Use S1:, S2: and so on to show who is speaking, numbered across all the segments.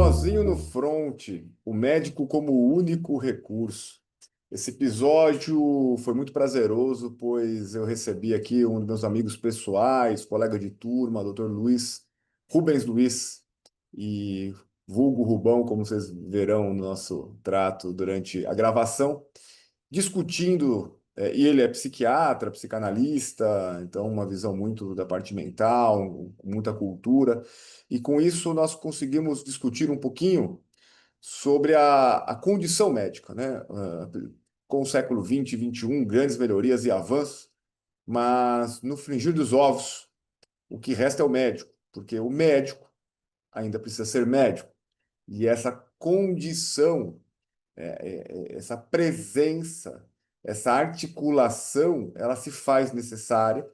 S1: Sozinho no fronte, o médico como único recurso. Esse episódio foi muito prazeroso, pois eu recebi aqui um dos meus amigos pessoais, colega de turma, Dr. Luiz, Rubens Luiz, e vulgo Rubão, como vocês verão no nosso trato durante a gravação, discutindo, e ele é psiquiatra, psicanalista, então uma visão muito da parte mental, com muita cultura, e com isso nós conseguimos discutir um pouquinho sobre a condição médica, né? Com o século XX e XXI, grandes melhorias e avanços, mas no frigir dos ovos, o que resta é o médico, porque o médico ainda precisa ser médico, e essa condição essa presença, essa articulação, ela se faz necessária,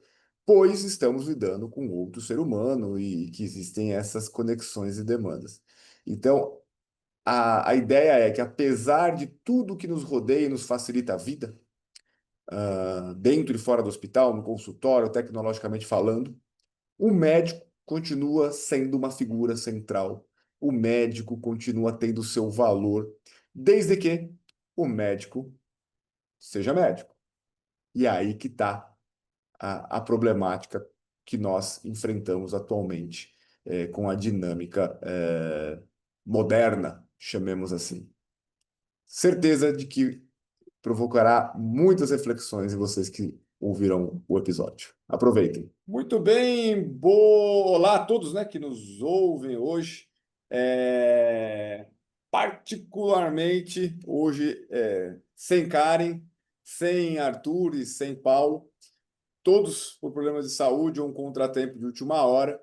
S1: pois estamos lidando com outro ser humano e que existem essas conexões e demandas. Então, a ideia é que, apesar de tudo que nos rodeia e nos facilita a vida, dentro e fora do hospital, no consultório, tecnologicamente falando, o médico continua sendo uma figura central. O médico continua tendo seu valor, desde que o médico seja médico. E é aí que está a problemática que nós enfrentamos atualmente com a dinâmica moderna, chamemos assim. Certeza de que provocará muitas reflexões em vocês que ouvirão o episódio. Aproveitem. Muito bem, olá a todos, né, que nos ouvem hoje. Particularmente hoje, sem Karen, sem Arthur e sem Paulo, todos por problemas de saúde ou um contratempo de última hora.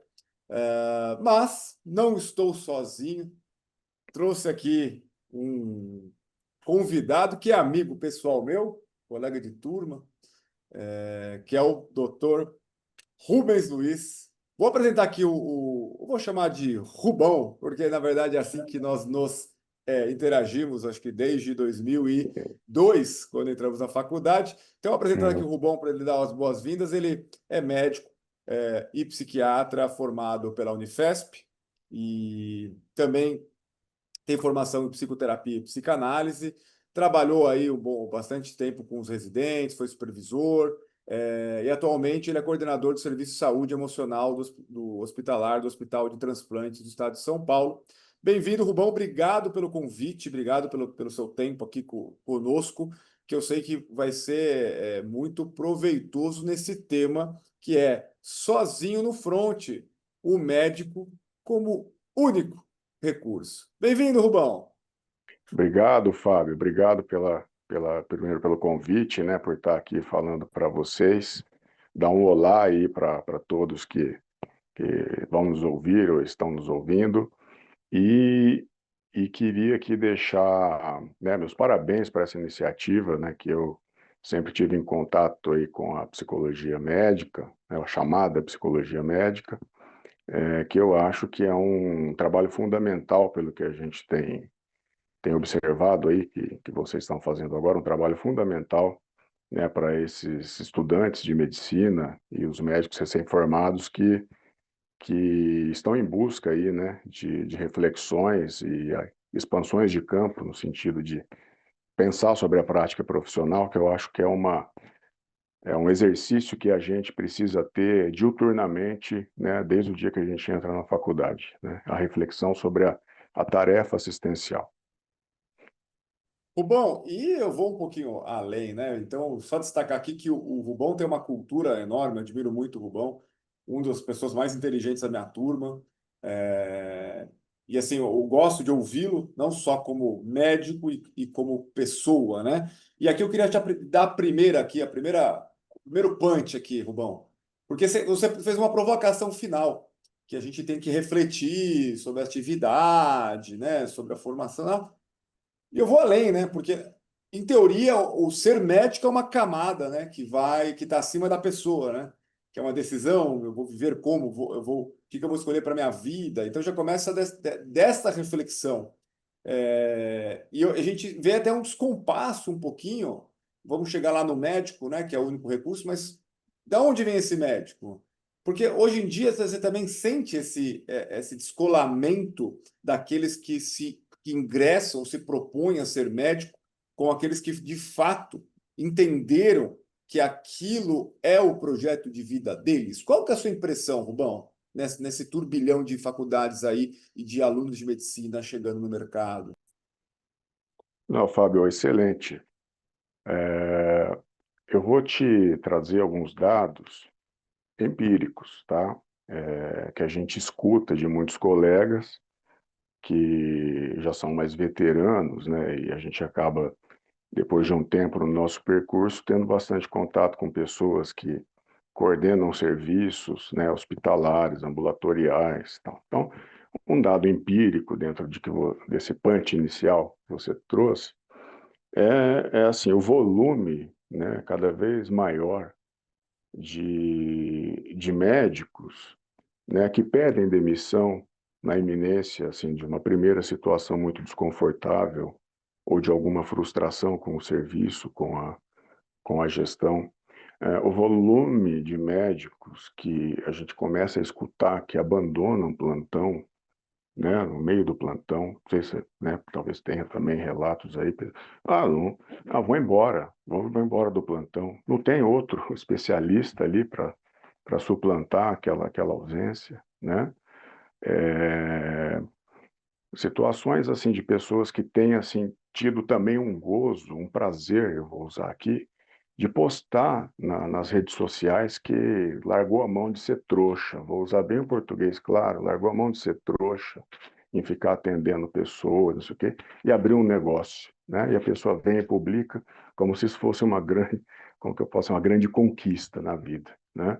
S1: Mas não estou sozinho. Trouxe aqui um convidado que é amigo pessoal meu, colega de turma, que é o doutor Rubens Luiz. Vou apresentar aqui vou chamar de Rubão, porque na verdade é assim que nós nos interagimos, acho que desde 2002, quando entramos na faculdade. Então, apresentando aqui o
S2: Uhum.
S1: Rubão para ele dar as boas-vindas. Ele é médico e psiquiatra formado pela Unifesp e também tem formação em psicoterapia e psicanálise, trabalhou aí bastante tempo com os residentes, foi supervisor, e atualmente ele é coordenador do Serviço de Saúde Emocional do Hospitalar, do Hospital de Transplantes do Estado de São Paulo. Bem-vindo, Rubão, obrigado pelo convite, obrigado pelo seu tempo aqui conosco, que eu sei que vai ser muito proveitoso nesse tema, que é sozinho no fronte, o médico como único recurso. Bem-vindo, Rubão.
S2: Obrigado, Fábio. Obrigado primeiro pelo convite, né, por estar aqui falando para vocês. Dar um olá aí para todos que vão nos ouvir ou estão nos ouvindo. E, e queria aqui deixar, né, meus parabéns para essa iniciativa, né, que eu sempre tive em contato aí com a psicologia médica, né, a chamada psicologia médica, que eu acho que é um trabalho fundamental pelo que a gente tem observado aí que vocês estão fazendo agora, um trabalho fundamental, né, para esses estudantes de medicina e os médicos recém-formados que estão em busca aí, né, de reflexões e expansões de campo no sentido de pensar sobre a prática profissional, que eu acho que é um exercício que a gente precisa ter diuturnamente, né, desde o dia que a gente entra na faculdade, né, a reflexão sobre a tarefa assistencial.
S1: Rubão, e eu vou um pouquinho além, né? Então, só destacar aqui que o Rubão tem uma cultura enorme, eu admiro muito o Rubão, uma das pessoas mais inteligentes da minha turma. É, E assim, eu gosto de ouvi-lo, não só como médico e como pessoa, né? E aqui eu queria dar a primeira aqui, o primeiro punch aqui, Rubão, porque você fez uma provocação final, que a gente tem que refletir sobre a atividade, né? Sobre a formação. E eu vou além, né? Porque, em teoria, o ser médico é uma camada, né? Que está acima da pessoa, né? Que é uma decisão, eu vou viver como, o que eu vou escolher para minha vida. Então já começa desta reflexão. A gente vê até um descompasso um pouquinho. Vamos chegar lá no médico, né? Que é o único recurso, mas da onde vem esse médico? Porque hoje em dia você também sente esse descolamento daqueles que ingressam, se propõem a ser médico, com aqueles que de fato entenderam que aquilo é o projeto de vida deles. Qual que é a sua impressão, Rubão, nesse turbilhão de faculdades aí e de alunos de medicina chegando no mercado?
S2: Não, Fábio, excelente. É, eu vou te trazer alguns dados empíricos, tá? Que a gente escuta de muitos colegas que já são mais veteranos, né? E a gente acaba, depois de um tempo no nosso percurso, tendo bastante contato com pessoas que coordenam serviços, né, hospitalares, ambulatoriais, tal. Então, um dado empírico dentro desse punch inicial que você trouxe é assim, o volume, né, cada vez maior de médicos, né, que pedem demissão na iminência assim, de uma primeira situação muito desconfortável ou de alguma frustração com o serviço, com a gestão. O volume de médicos que a gente começa a escutar que abandonam plantão, né, no meio do plantão, não sei se, né, talvez tenha também relatos aí, não, vou embora do plantão, não tem outro especialista ali para suplantar aquela ausência, né? É, situações assim de pessoas que têm assim tido também um gozo, um prazer, eu vou usar aqui, de postar nas redes sociais que largou a mão de ser trouxa. Vou usar bem o português, claro, largou a mão de ser trouxa em ficar atendendo pessoas, não sei o quê, e abrir um negócio, né? E a pessoa vem e publica como se isso fosse uma grande, como que eu posso, uma grande conquista na vida, né?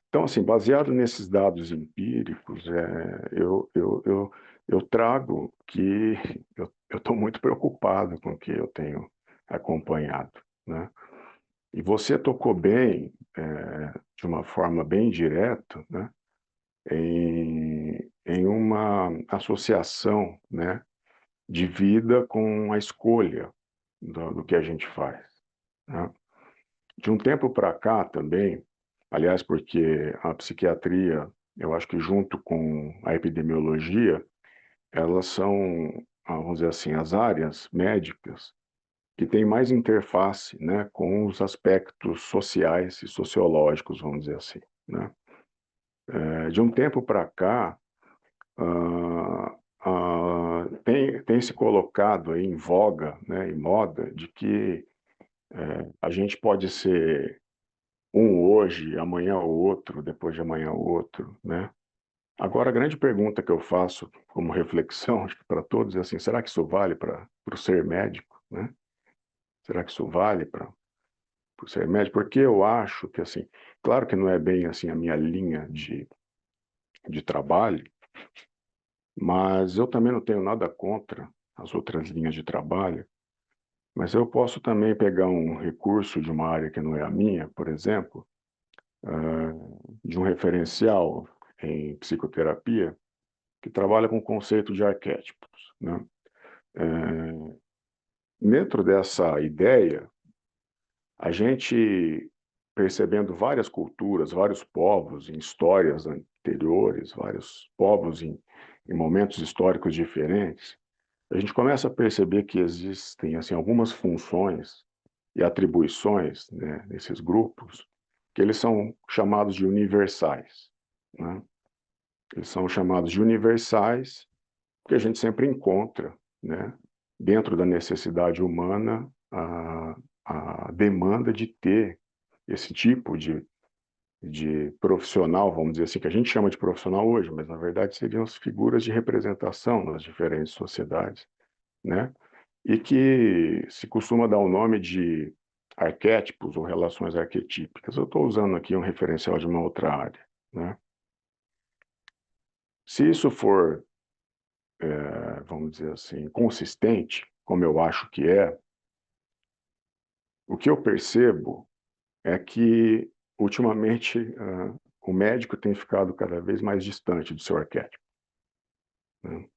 S2: Então, assim, baseado nesses dados empíricos, eu trago que eu estou muito preocupado com o que eu tenho acompanhado, né? E você tocou bem, de uma forma bem direta, né, em uma associação, né, de vida com a escolha do que a gente faz, né? De um tempo para cá também, aliás, porque a psiquiatria, eu acho que junto com a epidemiologia, elas são, vamos dizer assim, as áreas médicas que têm mais interface, né, com os aspectos sociais e sociológicos, vamos dizer assim, né? De um tempo para cá, tem se colocado aí em voga, né, em moda, de que a gente pode ser um hoje, amanhã o outro, depois de amanhã o outro, né? Agora, a grande pergunta que eu faço como reflexão, acho que para todos, é assim, será que isso vale para o ser médico, né? Será que isso vale para o ser médico? Porque eu acho que, assim, claro que não é bem assim a minha linha de trabalho, mas eu também não tenho nada contra as outras linhas de trabalho, mas eu posso também pegar um recurso de uma área que não é a minha, por exemplo, de um referencial em psicoterapia que trabalha com o conceito de arquétipos, né? Dentro dessa ideia, a gente percebendo várias culturas, vários povos em histórias anteriores, vários povos em momentos históricos diferentes, a gente começa a perceber que existem assim algumas funções e atribuições, né, nesses grupos que eles são chamados de universais, né? Eles são chamados de universais porque a gente sempre encontra, né, dentro da necessidade humana, a demanda de ter esse tipo de profissional, vamos dizer assim, que a gente chama de profissional hoje, mas na verdade seriam as figuras de representação nas diferentes sociedades, né? E que se costuma dar o nome de arquétipos ou relações arquetípicas. Eu estou usando aqui um referencial de uma outra área, né? Se isso for, vamos dizer assim, consistente, como eu acho que é, o que eu percebo é que, ultimamente, o médico tem ficado cada vez mais distante do seu arquétipo, né?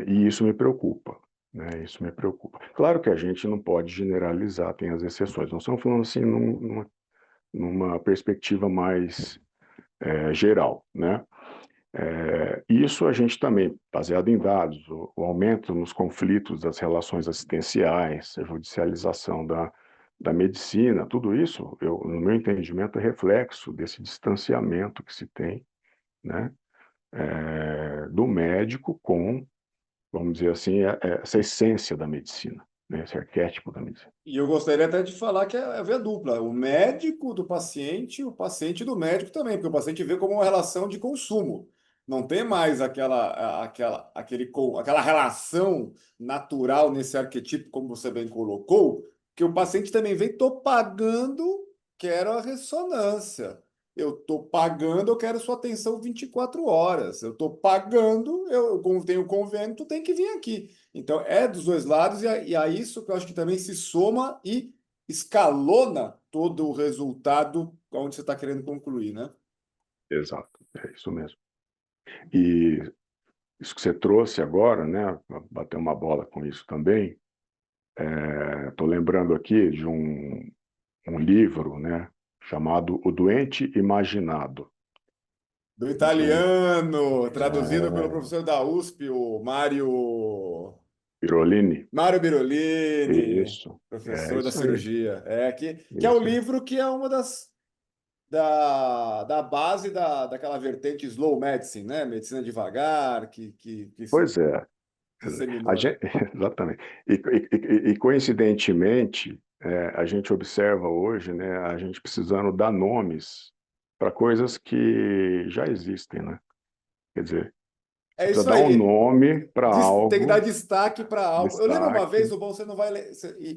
S2: E isso me preocupa, né? Isso me preocupa. Claro que a gente não pode generalizar, tem as exceções. Nós estamos falando assim numa perspectiva mais geral, né? Isso a gente também, baseado em dados, o aumento nos conflitos das relações assistenciais, a judicialização da medicina, tudo isso, no meu entendimento, é reflexo desse distanciamento que se tem, né, do médico com, vamos dizer assim, essa essência da medicina, né, esse arquétipo da medicina.
S1: E eu gostaria até de falar que é a via dupla, o médico do paciente, o paciente do médico também, porque o paciente vê como uma relação de consumo. Não tem mais aquela relação natural nesse arquetipo, como você bem colocou, que o paciente também vem, tô pagando, quero a ressonância. Eu tô pagando, eu quero sua atenção 24 horas. Eu tô pagando, como tenho convênio, tu tem que vir aqui. Então, é dos dois lados, e a isso que eu acho que também se soma e escalona todo o resultado onde você está querendo concluir, né?
S2: Exato, é isso mesmo. E isso que você trouxe agora, né, bater uma bola com isso também, estou lembrando aqui de um livro, né, chamado O Doente Imaginado,
S1: Do
S2: de um
S1: italiano, traduzido pelo professor da USP, o
S2: Pirolini.
S1: Mário Birolini,
S2: Isso, é
S1: professor da
S2: isso aí,
S1: cirurgia. Que é o
S2: isso aí.
S1: livro que é uma da base daquela vertente slow medicine, né? Medicina devagar, que se
S2: Pois é, a
S1: disseminou, né?
S2: gente, exatamente. E coincidentemente, a gente observa hoje, né, a gente precisando dar nomes para coisas que já existem, né? Quer dizer, você
S1: É
S2: precisa
S1: isso
S2: dar um
S1: aí.
S2: nome para
S1: Tem que dar
S2: algo,
S1: destaque para algo. Eu lembro uma vez,
S2: destaque.
S1: o bom, você não vai,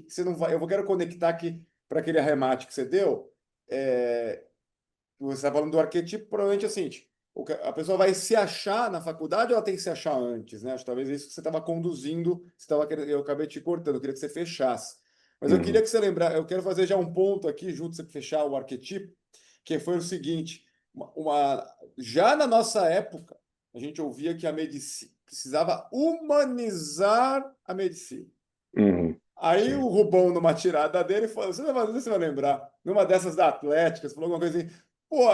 S1: você não vai, eu quero conectar aqui para aquele arremate que você deu. Você está falando do arquetipo, provavelmente é o seguinte: a pessoa vai se achar na faculdade ou ela tem que se achar antes, né? Acho que talvez isso que você estava conduzindo, eu acabei te cortando, eu queria que você fechasse. Mas eu queria
S2: Uhum,
S1: que você lembrasse, eu quero fazer já um ponto aqui, junto você fechar o arquetipo, que foi o seguinte: já na nossa época, a gente ouvia que a medicina precisava humanizar a medicina.
S2: uhum,
S1: Aí o
S2: sim.
S1: Rubão, numa tirada dele, falou: não sei se você vai lembrar, numa dessas da Atlética, falou alguma coisa assim. Pô,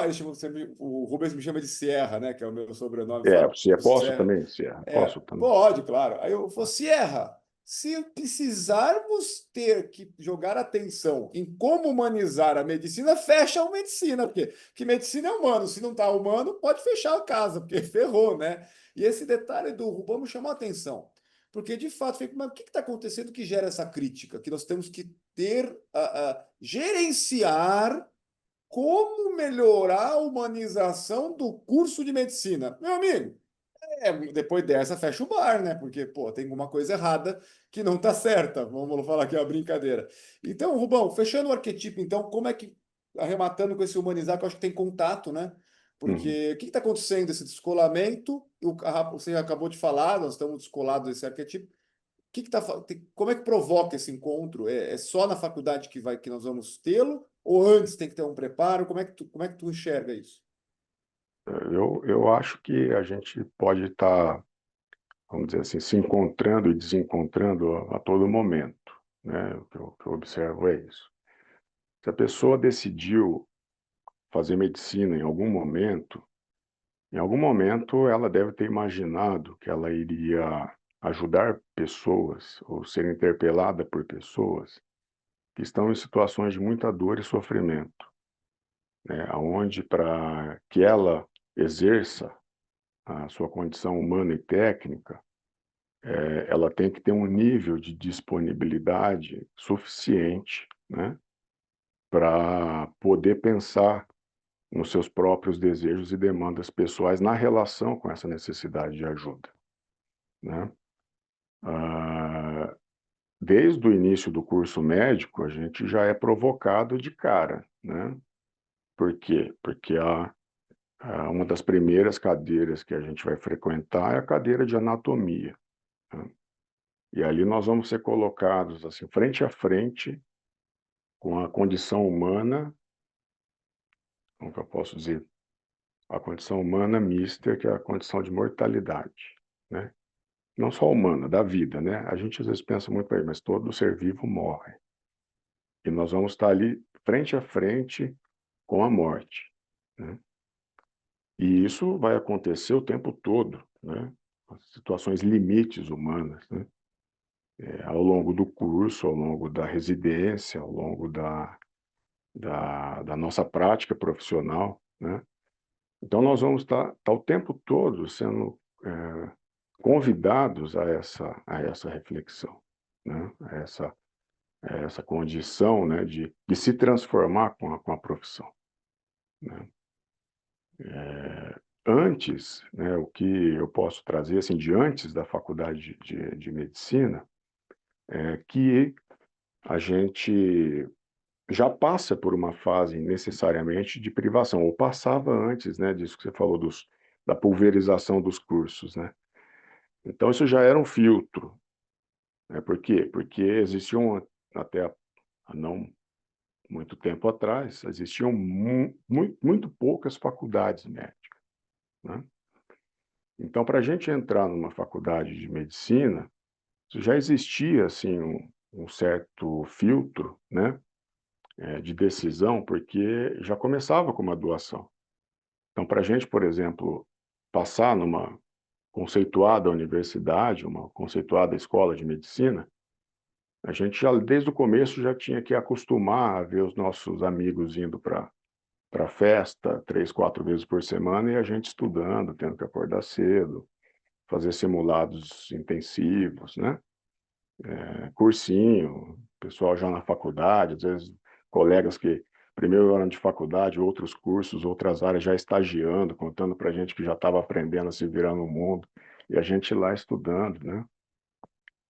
S1: o Rubens me chama de Sierra, né? Que é o meu sobrenome. Fala,
S2: Se é, posso
S1: Sierra.
S2: também, se é, posso também.
S1: Pode, claro. Aí eu falei, Sierra, se precisarmos ter que jogar atenção em como humanizar a medicina, fecha a medicina, porque que medicina é humano. Se não está humano, pode fechar a casa, porque ferrou, né? E esse detalhe do Rubão me chamou a atenção. Porque, de fato, fico, mas o que está acontecendo que gera essa crítica? Que nós temos que ter, gerenciar como melhorar a humanização do curso de medicina. Meu amigo, depois dessa, fecha o bar, né? Porque, pô, tem alguma coisa errada que não tá certa. Vamos falar aqui a brincadeira. Então, Rubão, fechando o arquetipo, então, como é que, arrematando com esse humanizar, que eu acho que tem contato, né?
S2: Uhum.
S1: Porque o que está acontecendo? Esse descolamento, você acabou de falar, nós estamos descolados desse arquetipo. Como é que provoca esse encontro? É só na faculdade que nós vamos tê-lo? Ou antes tem que ter um preparo? Como é que tu enxerga isso?
S2: Eu acho que a gente pode estar, vamos dizer assim, se encontrando e desencontrando a todo momento, né? O que eu observo é isso. Se a pessoa decidiu fazer medicina em algum momento ela deve ter imaginado que ela iria ajudar pessoas ou ser interpelada por pessoas que estão em situações de muita dor e sofrimento, né? Onde para que ela exerça a sua condição humana e técnica, ela tem que ter um nível de disponibilidade suficiente, né, para poder pensar nos seus próprios desejos e demandas pessoais na relação com essa necessidade de ajuda, né? Ah, desde o início do curso médico, a gente já é provocado de cara, né? Por quê? Porque uma das primeiras cadeiras que a gente vai frequentar é a cadeira de anatomia, né? E ali nós vamos ser colocados assim, frente a frente com a condição humana, como que eu posso dizer? A condição humana mista, que é a condição de mortalidade, né? Não só humana, da vida, né? A gente às vezes pensa muito aí, mas todo ser vivo morre. E nós vamos estar ali frente a frente com a morte, né? E isso vai acontecer o tempo todo, né? As situações limites humanas, né? Ao longo do curso, ao longo da residência, ao longo da nossa prática profissional, né? Então, nós vamos estar o tempo todo sendo convidados a essa reflexão, né? A essa condição, né? De se transformar com a profissão, né? Antes, né, o que eu posso trazer, assim, de antes da faculdade de medicina, é que a gente já passa por uma fase necessariamente de privação, ou passava antes, né, disso que você falou da pulverização dos cursos, né. Então isso já era um filtro, né, por quê? Porque existiam até há não muito tempo atrás, existiam muito poucas faculdades médicas, né. Então para a gente entrar numa faculdade de medicina, já existia, assim, um certo filtro, né, de decisão, porque já começava com uma doação. Então, para a gente, por exemplo, passar numa conceituada universidade, uma conceituada escola de medicina, a gente já, desde o começo, já tinha que acostumar a ver os nossos amigos indo para festa 3, 4 vezes por semana e a gente estudando, tendo que acordar cedo, fazer simulados intensivos, né? Cursinho, pessoal já na faculdade, às vezes colegas que primeiro ano de faculdade, outros cursos, outras áreas já estagiando, contando para a gente que já estava aprendendo a se virar no mundo, e a gente lá estudando, né?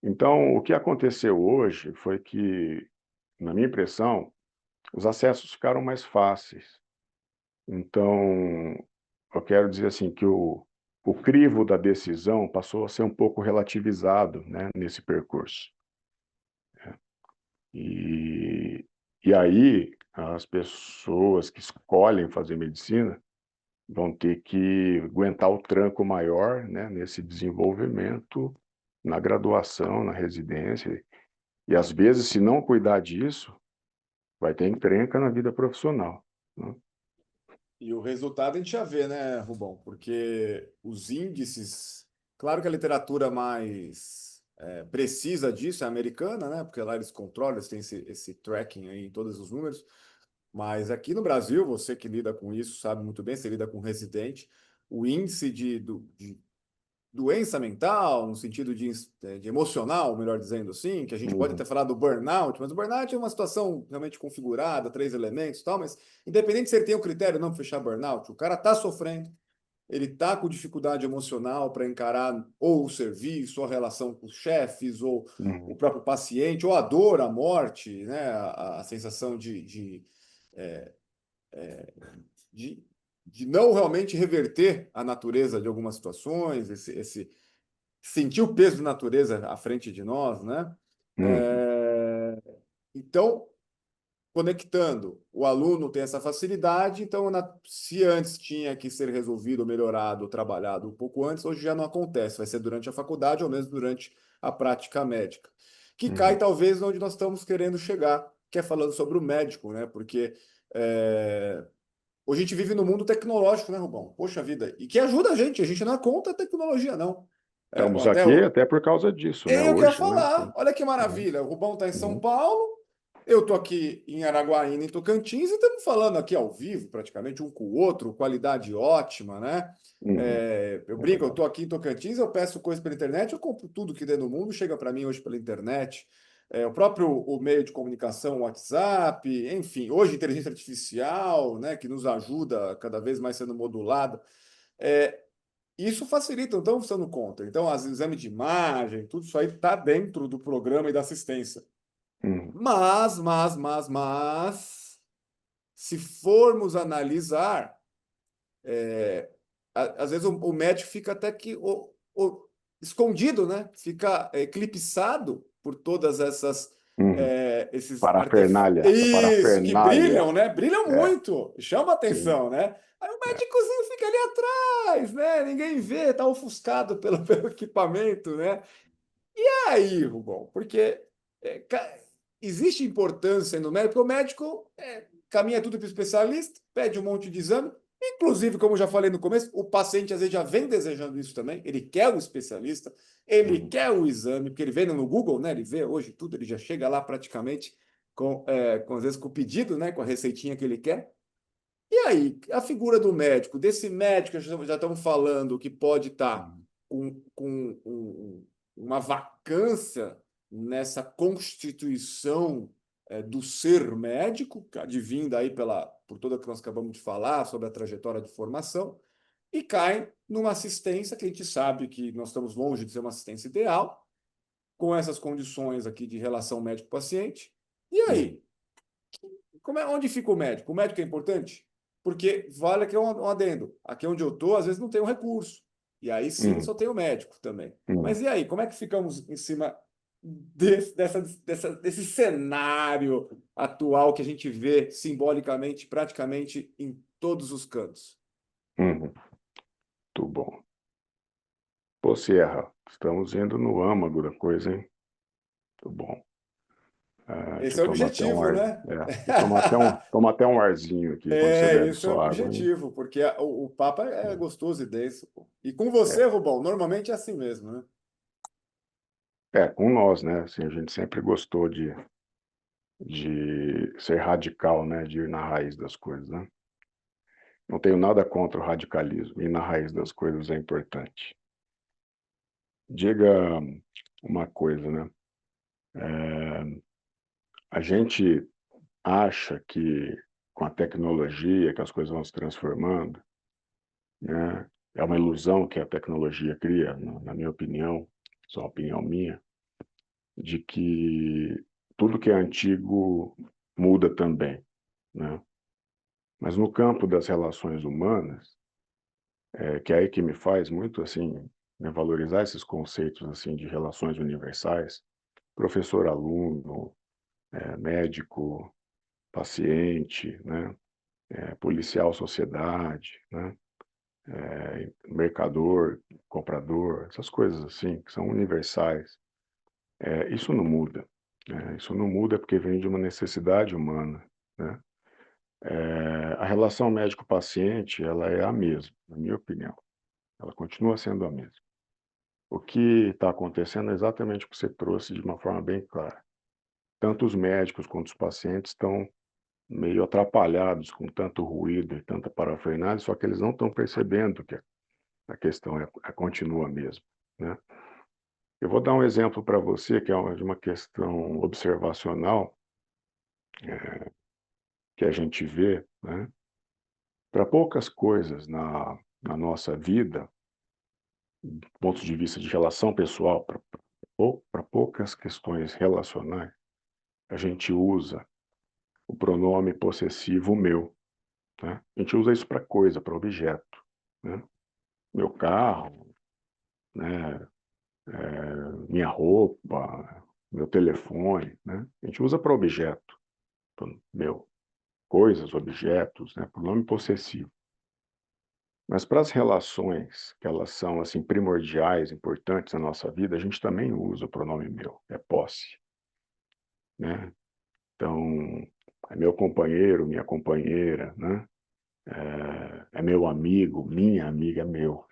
S2: Então, o que aconteceu hoje foi que, na minha impressão, os acessos ficaram mais fáceis. Então, eu quero dizer assim que o crivo da decisão passou a ser um pouco relativizado, né, nesse percurso. E, e aí, as pessoas que escolhem fazer medicina vão ter que aguentar o tranco maior, né, nesse desenvolvimento, na graduação, na residência. E às vezes, se não cuidar disso, vai ter encrenca na vida profissional, né?
S1: E o resultado a gente já vê, né, Rubão? Porque os índices, claro que a literatura mais precisa disso é a americana, né? Porque lá eles controlam, eles têm esse tracking aí em todos os números. Mas aqui no Brasil, você que lida com isso sabe muito bem, você lida com residente, o índice de doença mental, no sentido de emocional, melhor dizendo assim, que a gente pode até
S2: Uhum,
S1: falar do burnout, mas o burnout é uma situação realmente configurada, três elementos e tal, mas independente se ele tem o critério ou não para fechar burnout, o cara está sofrendo, ele está com dificuldade emocional para encarar ou o serviço, ou a relação com os chefes, ou o
S2: uhum,
S1: próprio paciente, ou a dor, a morte, né? A sensação de, de não realmente reverter a natureza de algumas situações, esse sentir o peso da natureza à frente de nós, né?
S2: uhum,
S1: É, Então, conectando, o aluno tem essa facilidade, então, se antes tinha que ser resolvido, melhorado, trabalhado um pouco antes, hoje já não acontece, vai ser durante a faculdade ou mesmo durante a prática médica, que cai
S2: uhum.
S1: talvez onde nós estamos querendo chegar, que é falando sobre o médico, né? Porque hoje a gente vive no mundo tecnológico, né, Rubão? Poxa vida, e que ajuda a gente não é contra a tecnologia, não.
S2: Estamos
S1: Até
S2: aqui até por causa disso, né,
S1: é eu que ia
S2: hoje, né?
S1: falar. Olha que
S2: Uhum,
S1: maravilha. O Rubão está em São
S2: uhum,
S1: Paulo, eu estou aqui em Araguaína, em Tocantins, e estamos falando aqui ao vivo, praticamente um com o outro, qualidade ótima, né?
S2: uhum.
S1: Eu
S2: É
S1: brinco, eu
S2: verdade.
S1: estou aqui em Tocantins, eu peço coisa pela internet, eu compro tudo que tem no mundo, chega para mim hoje pela internet. O próprio o meio de comunicação, o WhatsApp, enfim, hoje inteligência artificial, né, que nos ajuda cada vez mais sendo modulada. É, Isso facilita, não estamos dando conta. Então, as exames de imagem, tudo isso aí está dentro do programa e da assistência.
S2: Uhum,
S1: Mas, se formos analisar, às vezes o médico fica até que escondido, né? Fica eclipsado por todas
S2: uhum.
S1: esses
S2: Parafernália, essa
S1: Isso, que
S2: parafernália.
S1: brilham, né? Brilham
S2: É,
S1: muito, chama
S2: sim.
S1: atenção, né? Aí o
S2: É.
S1: médicozinho fica ali atrás, né? Ninguém vê, tá ofuscado pelo equipamento, né? Aí, Rubão, porque é, ca- existe importância no médico, porque o médico caminha tudo para o especialista, pede um monte de exame, Inclusive, como eu já falei no começo, o paciente às vezes já vem desejando isso também. Ele quer o especialista, ele
S2: Uhum,
S1: quer o exame, porque ele vê no Google, né? Ele vê hoje tudo, ele já chega lá praticamente às vezes com o pedido, né? Com a receitinha que ele quer. E aí, a figura do médico, desse médico que já estamos falando, que pode estar
S2: uhum,
S1: uma vacância nessa constituição do ser médico, advinda aí por toda que nós acabamos de falar, sobre a trajetória de formação, e cai numa assistência que a gente sabe que nós estamos longe de ser uma assistência ideal, com essas condições aqui de relação médico-paciente. E
S2: uhum,
S1: aí? Onde fica o médico? O médico é importante? Porque vale aqui um adendo. Aqui onde eu estou, às vezes não tem um recurso. E aí sim
S2: uhum,
S1: só tem o médico também.
S2: uhum,
S1: Mas e aí, como é que ficamos em cima desse cenário atual que a gente vê simbolicamente, praticamente em todos os cantos?
S2: uhum. Muito bom. Pô, Sierra, estamos indo no âmago da coisa, hein? Muito bom. Deixa
S1: Esse
S2: eu
S1: é o
S2: tomar até um
S1: objetivo,
S2: ar.
S1: né?
S2: Vou tomar até um arzinho aqui quando você bebe
S1: Esse é o
S2: sua água, hein?
S1: objetivo, porque o papo é gostoso e denso, pô. E com
S2: É,
S1: você, Rubão, normalmente é assim mesmo, né?
S2: com nós, né? Assim, a gente sempre gostou de ser radical, né? De ir na raiz das coisas, né? Não tenho nada contra o radicalismo, ir na raiz das coisas é importante. Diga uma coisa, né? É, a gente acha que com a tecnologia que as coisas vão se transformando, né? É uma ilusão que a tecnologia cria, na minha opinião, só uma opinião minha, de que tudo que é antigo muda também, né? Mas no campo das relações humanas, que é aí que me faz muito assim, né, valorizar esses conceitos assim de relações universais, professor-aluno, médico, paciente, né, policial-sociedade, né, mercador, comprador, essas coisas assim que são universais. Isso não muda. Isso não muda porque vem de uma necessidade humana, né? A relação médico-paciente, ela é a mesma, na minha opinião. Ela continua sendo a mesma. O que está acontecendo é exatamente o que você trouxe de uma forma bem clara. Tanto os médicos quanto os pacientes estão meio atrapalhados com tanto ruído e tanta parafernália, só que eles não estão percebendo que a questão continua a mesma, né? Eu vou dar um exemplo para você que é de uma questão observacional que a gente vê, né? Para poucas coisas na nossa vida, do ponto de vista de relação pessoal, para poucas questões relacionais, a gente usa o pronome possessivo meu, né? A gente usa isso para coisa, para objeto, né? Meu carro, né? Minha roupa, meu telefone, né? A gente usa para objeto, meu, coisas, objetos, né? Pronome possessivo. Mas para as relações, que elas são assim primordiais, importantes na nossa vida, a gente também usa o pronome meu, é posse, né? Então, é meu companheiro, minha companheira, né? É meu amigo, minha amiga, é meu.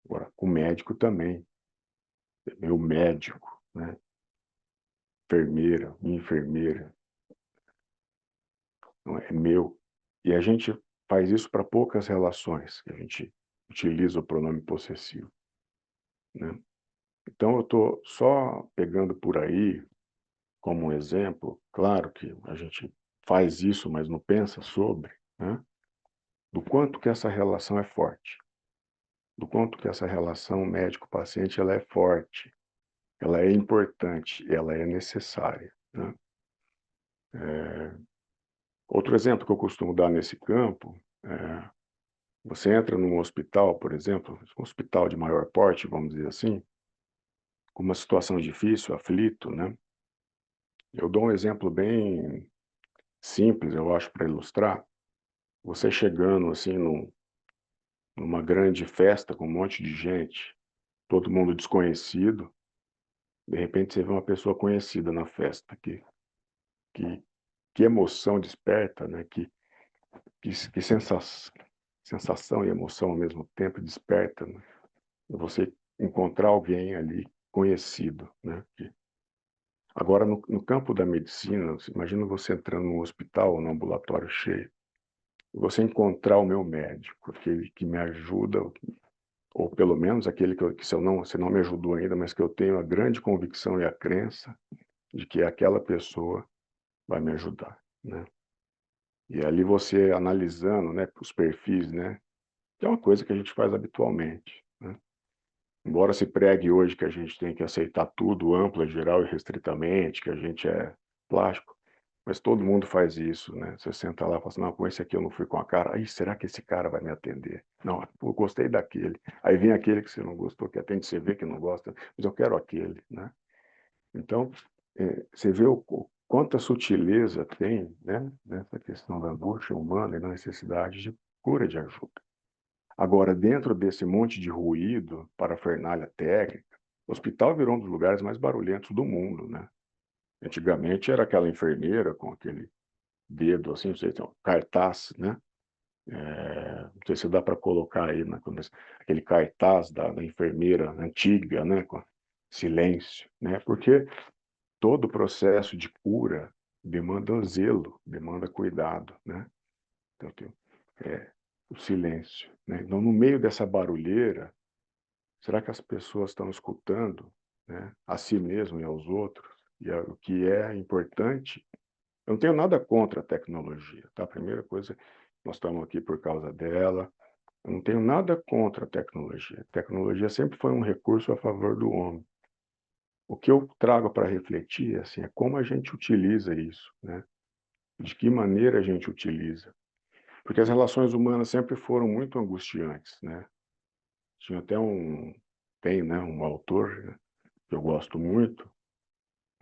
S2: Agora, com o médico também, é meu médico, né? Enfermeira, minha enfermeira, não é meu. E a gente faz isso para poucas relações, que a gente utiliza o pronome possessivo, né? Então, eu estou só pegando por aí como um exemplo, claro que a gente faz isso, mas não pensa sobre, né? Do quanto que essa relação é forte, do quanto que essa relação médico-paciente ela é forte, ela é importante, ela é necessária, né? Outro exemplo que eu costumo dar nesse campo, você entra num hospital, por exemplo, um hospital de maior porte, vamos dizer assim, com uma situação difícil, aflito, né? Eu dou um exemplo bem simples, eu acho, para ilustrar. Você chegando assim numa grande festa com um monte de gente, todo mundo desconhecido, de repente você vê uma pessoa conhecida na festa, que, que emoção desperta, né? que sensação e emoção ao mesmo tempo desperta, né? Você encontrar alguém ali conhecido, né? Agora, no campo da medicina, imagina você entrando num hospital ou num ambulatório cheio, e você encontrar o meu médico, aquele que me ajuda, ou pelo menos aquele que se não me ajudou ainda, mas que eu tenho a grande convicção e a crença de que aquela pessoa vai me ajudar, né? E ali você analisando, né, os perfis, né, que é uma coisa que a gente faz habitualmente, né? Embora se pregue hoje que a gente tem que aceitar tudo, ampla, geral e restritamente, que a gente é plástico, mas todo mundo faz isso, né? Você senta lá e fala assim, não, com esse aqui eu não fui com a cara, aí será que esse cara vai me atender? Não, eu gostei daquele. Aí vem aquele que você não gostou, que atende, você vê que não gosta, mas eu quero aquele, né? Então, você vê quanta sutileza tem, né, nessa questão da angústia humana e da necessidade de cura, de ajuda. Agora, dentro desse monte de ruído, parafernália técnica, o hospital virou um dos lugares mais barulhentos do mundo, né? Antigamente era aquela enfermeira com aquele dedo assim, não sei, um cartaz, né? Não sei se dá para colocar aí, né? Aquele cartaz da enfermeira antiga, né? Com silêncio, né? Porque todo o processo de cura demanda zelo, demanda cuidado, né? Então, o silêncio, né? Então, no meio dessa barulheira, será que as pessoas estão escutando, né, a si mesmo e aos outros? E o que é importante, eu não tenho nada contra a tecnologia, tá? A primeira coisa, nós estamos aqui por causa dela. Eu não tenho nada contra a tecnologia. A tecnologia sempre foi um recurso a favor do homem. O que eu trago para refletir, assim, é como a gente utiliza isso, né? De que maneira a gente utiliza. Porque as relações humanas sempre foram muito angustiantes, né? Tinha até tem, né, um autor, né, que eu gosto muito,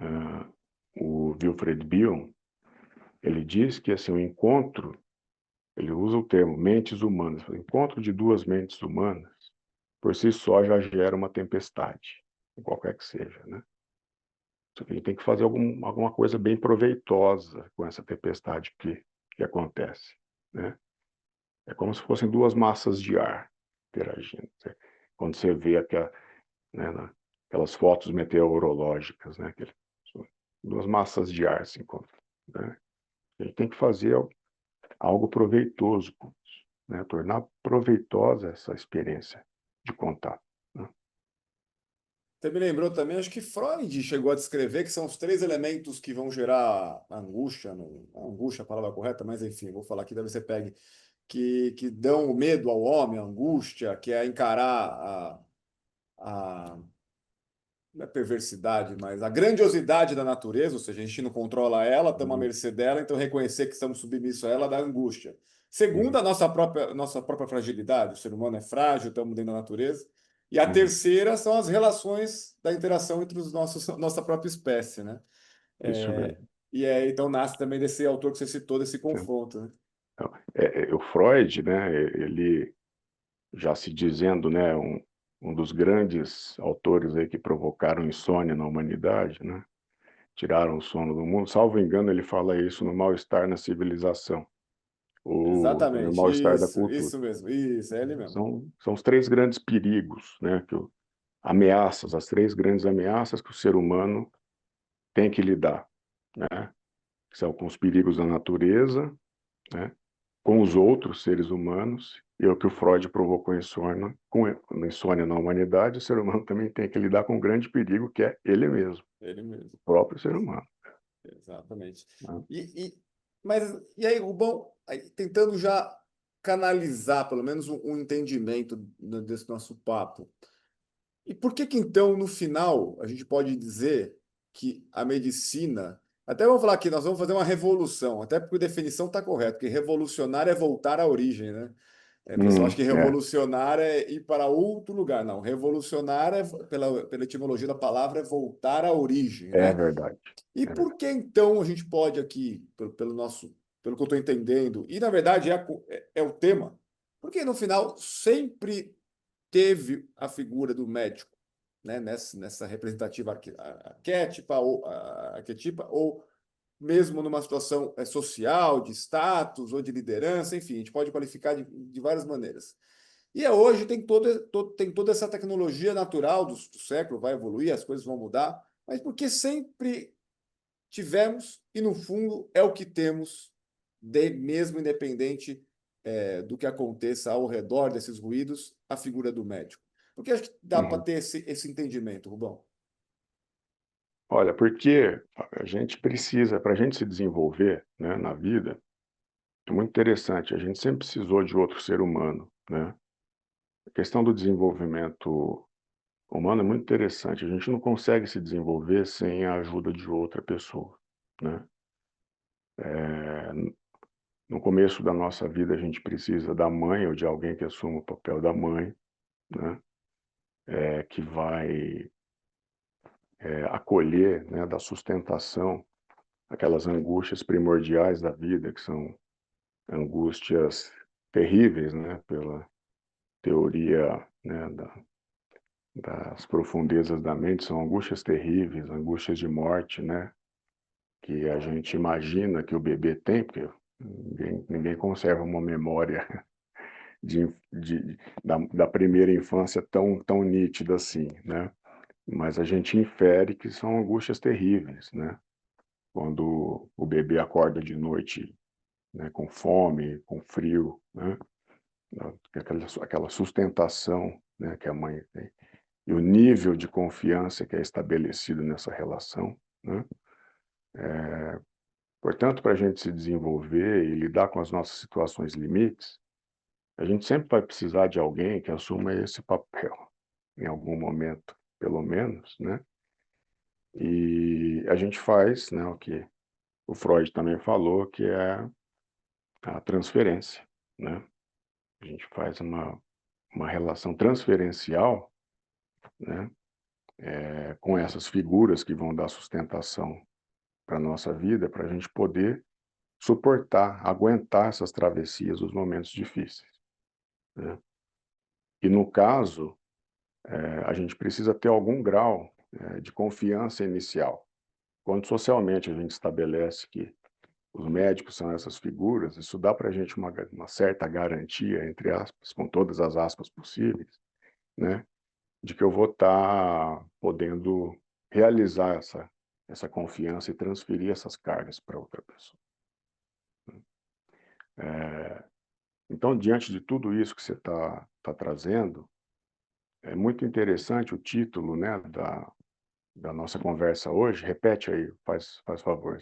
S2: uh, o Wilfred Bion. Ele diz que assim, o encontro, ele usa o termo mentes humanas, o encontro de duas mentes humanas, por si só já gera uma tempestade, qualquer que seja, né? Só que a gente tem que fazer alguma coisa bem proveitosa com essa tempestade que acontece, né? É como se fossem duas massas de ar interagindo. Quando você vê né, aquelas fotos meteorológicas, né? Duas massas de ar se encontram, né? A gente tem que fazer algo proveitoso com isso, né? Tornar proveitosa essa experiência de contato, né?
S1: Você me lembrou também, acho que Freud chegou a descrever que são os três elementos que vão gerar angústia, angústia é a palavra correta, mas enfim, vou falar aqui, deve ser pegue, que dão o medo ao homem, a angústia, que é encarar a não é perversidade, mas a grandiosidade da natureza, ou seja, a gente não controla ela, estamos à
S2: Uhum,
S1: mercê dela, então reconhecer que estamos submissos a ela dá angústia. Segundo,
S2: uhum,
S1: a nossa própria fragilidade, o ser humano é frágil, estamos dentro da natureza. E a
S2: uhum.
S1: terceira são as relações da interação entre nossa própria espécie, né?
S2: Isso
S1: É,
S2: mesmo.
S1: então nasce também desse autor que você citou, desse confronto, né?
S2: Então, o Freud, né, ele já se dizendo, né, um dos grandes autores aí que provocaram insônia na humanidade, né, tiraram o sono do mundo. Salvo engano, ele fala isso no Mal-Estar na Civilização, ou no
S1: Exatamente,
S2: Mal-Estar da Cultura.
S1: isso mesmo, isso, é ele mesmo.
S2: São os três grandes perigos, né, ameaças, as três grandes ameaças que o ser humano tem que lidar, né, que são com os perigos da natureza, né, com os outros seres humanos, e é o que o Freud provocou insônia, insônia na humanidade, o ser humano também tem que lidar com um grande perigo, que é ele mesmo,
S1: Ele mesmo.
S2: o próprio ser humano,
S1: Exatamente.
S2: né?
S1: E, mas, e aí, Rubão, aí, tentando já canalizar pelo menos um entendimento desse nosso papo. E por que que então, no final, a gente pode dizer que a medicina, até vamos falar aqui, nós vamos fazer uma revolução, até porque a definição está correta, que revolucionar é voltar à origem, né? O pessoal acha que
S2: É,
S1: revolucionar é ir para outro lugar. Não, revolucionar é, pela etimologia da palavra, é voltar à origem,
S2: é
S1: né?
S2: verdade,
S1: E
S2: é
S1: por
S2: verdade.
S1: que então a gente pode aqui, pelo que eu estou entendendo, e na verdade é o tema, porque no final sempre teve a figura do médico, né, nessa representativa arquétipa ou mesmo numa situação social, de status ou de liderança, enfim, a gente pode qualificar de várias maneiras. E hoje tem toda essa tecnologia natural do século, vai evoluir, as coisas vão mudar, mas porque sempre tivemos, e no fundo é o que temos, mesmo independente do que aconteça ao redor desses ruídos, a figura do médico. Por que acho que dá para
S2: Uhum.
S1: ter esse entendimento, Rubão?
S2: Olha, porque a gente precisa, para a gente se desenvolver, né, na vida, é muito interessante, a gente sempre precisou de outro ser humano, né? A questão do desenvolvimento humano é muito interessante, a gente não consegue se desenvolver sem a ajuda de outra pessoa, né? No começo da nossa vida, a gente precisa da mãe ou de alguém que assuma o papel da mãe, né? Que vai acolher, né, da sustentação, aquelas angústias primordiais da vida, que são angústias terríveis, né, pela teoria, né, das profundezas da mente, são angústias terríveis, angústias de morte, né, que a gente imagina que o bebê tem, porque ninguém conserva uma memória da primeira infância tão nítida assim, né? Mas a gente infere que são angústias terríveis, né? Quando o bebê acorda de noite, né, com fome, com frio, né? Aquela sustentação, né, que a mãe tem. E o nível de confiança que é estabelecido nessa relação, né? Portanto, para a gente se desenvolver e lidar com as nossas situações limites, a gente sempre vai precisar de alguém que assuma esse papel, em algum momento, pelo menos, né? E a gente faz, né, o que o Freud também falou, que é a transferência, né? A gente faz uma relação transferencial, né, com essas figuras que vão dar sustentação para a nossa vida, para a gente poder suportar, aguentar essas travessias, os momentos difíceis, né? E no caso, a gente precisa ter algum grau, de confiança inicial. Quando socialmente a gente estabelece que os médicos são essas figuras, isso dá para a gente uma certa garantia, entre aspas, com todas as aspas possíveis, né, de que eu vou estar podendo realizar essa confiança e transferir essas cargas para outra pessoa. Então, diante de tudo isso que você tá trazendo, é muito interessante o título, né, da nossa conversa hoje. Repete aí, faz favor.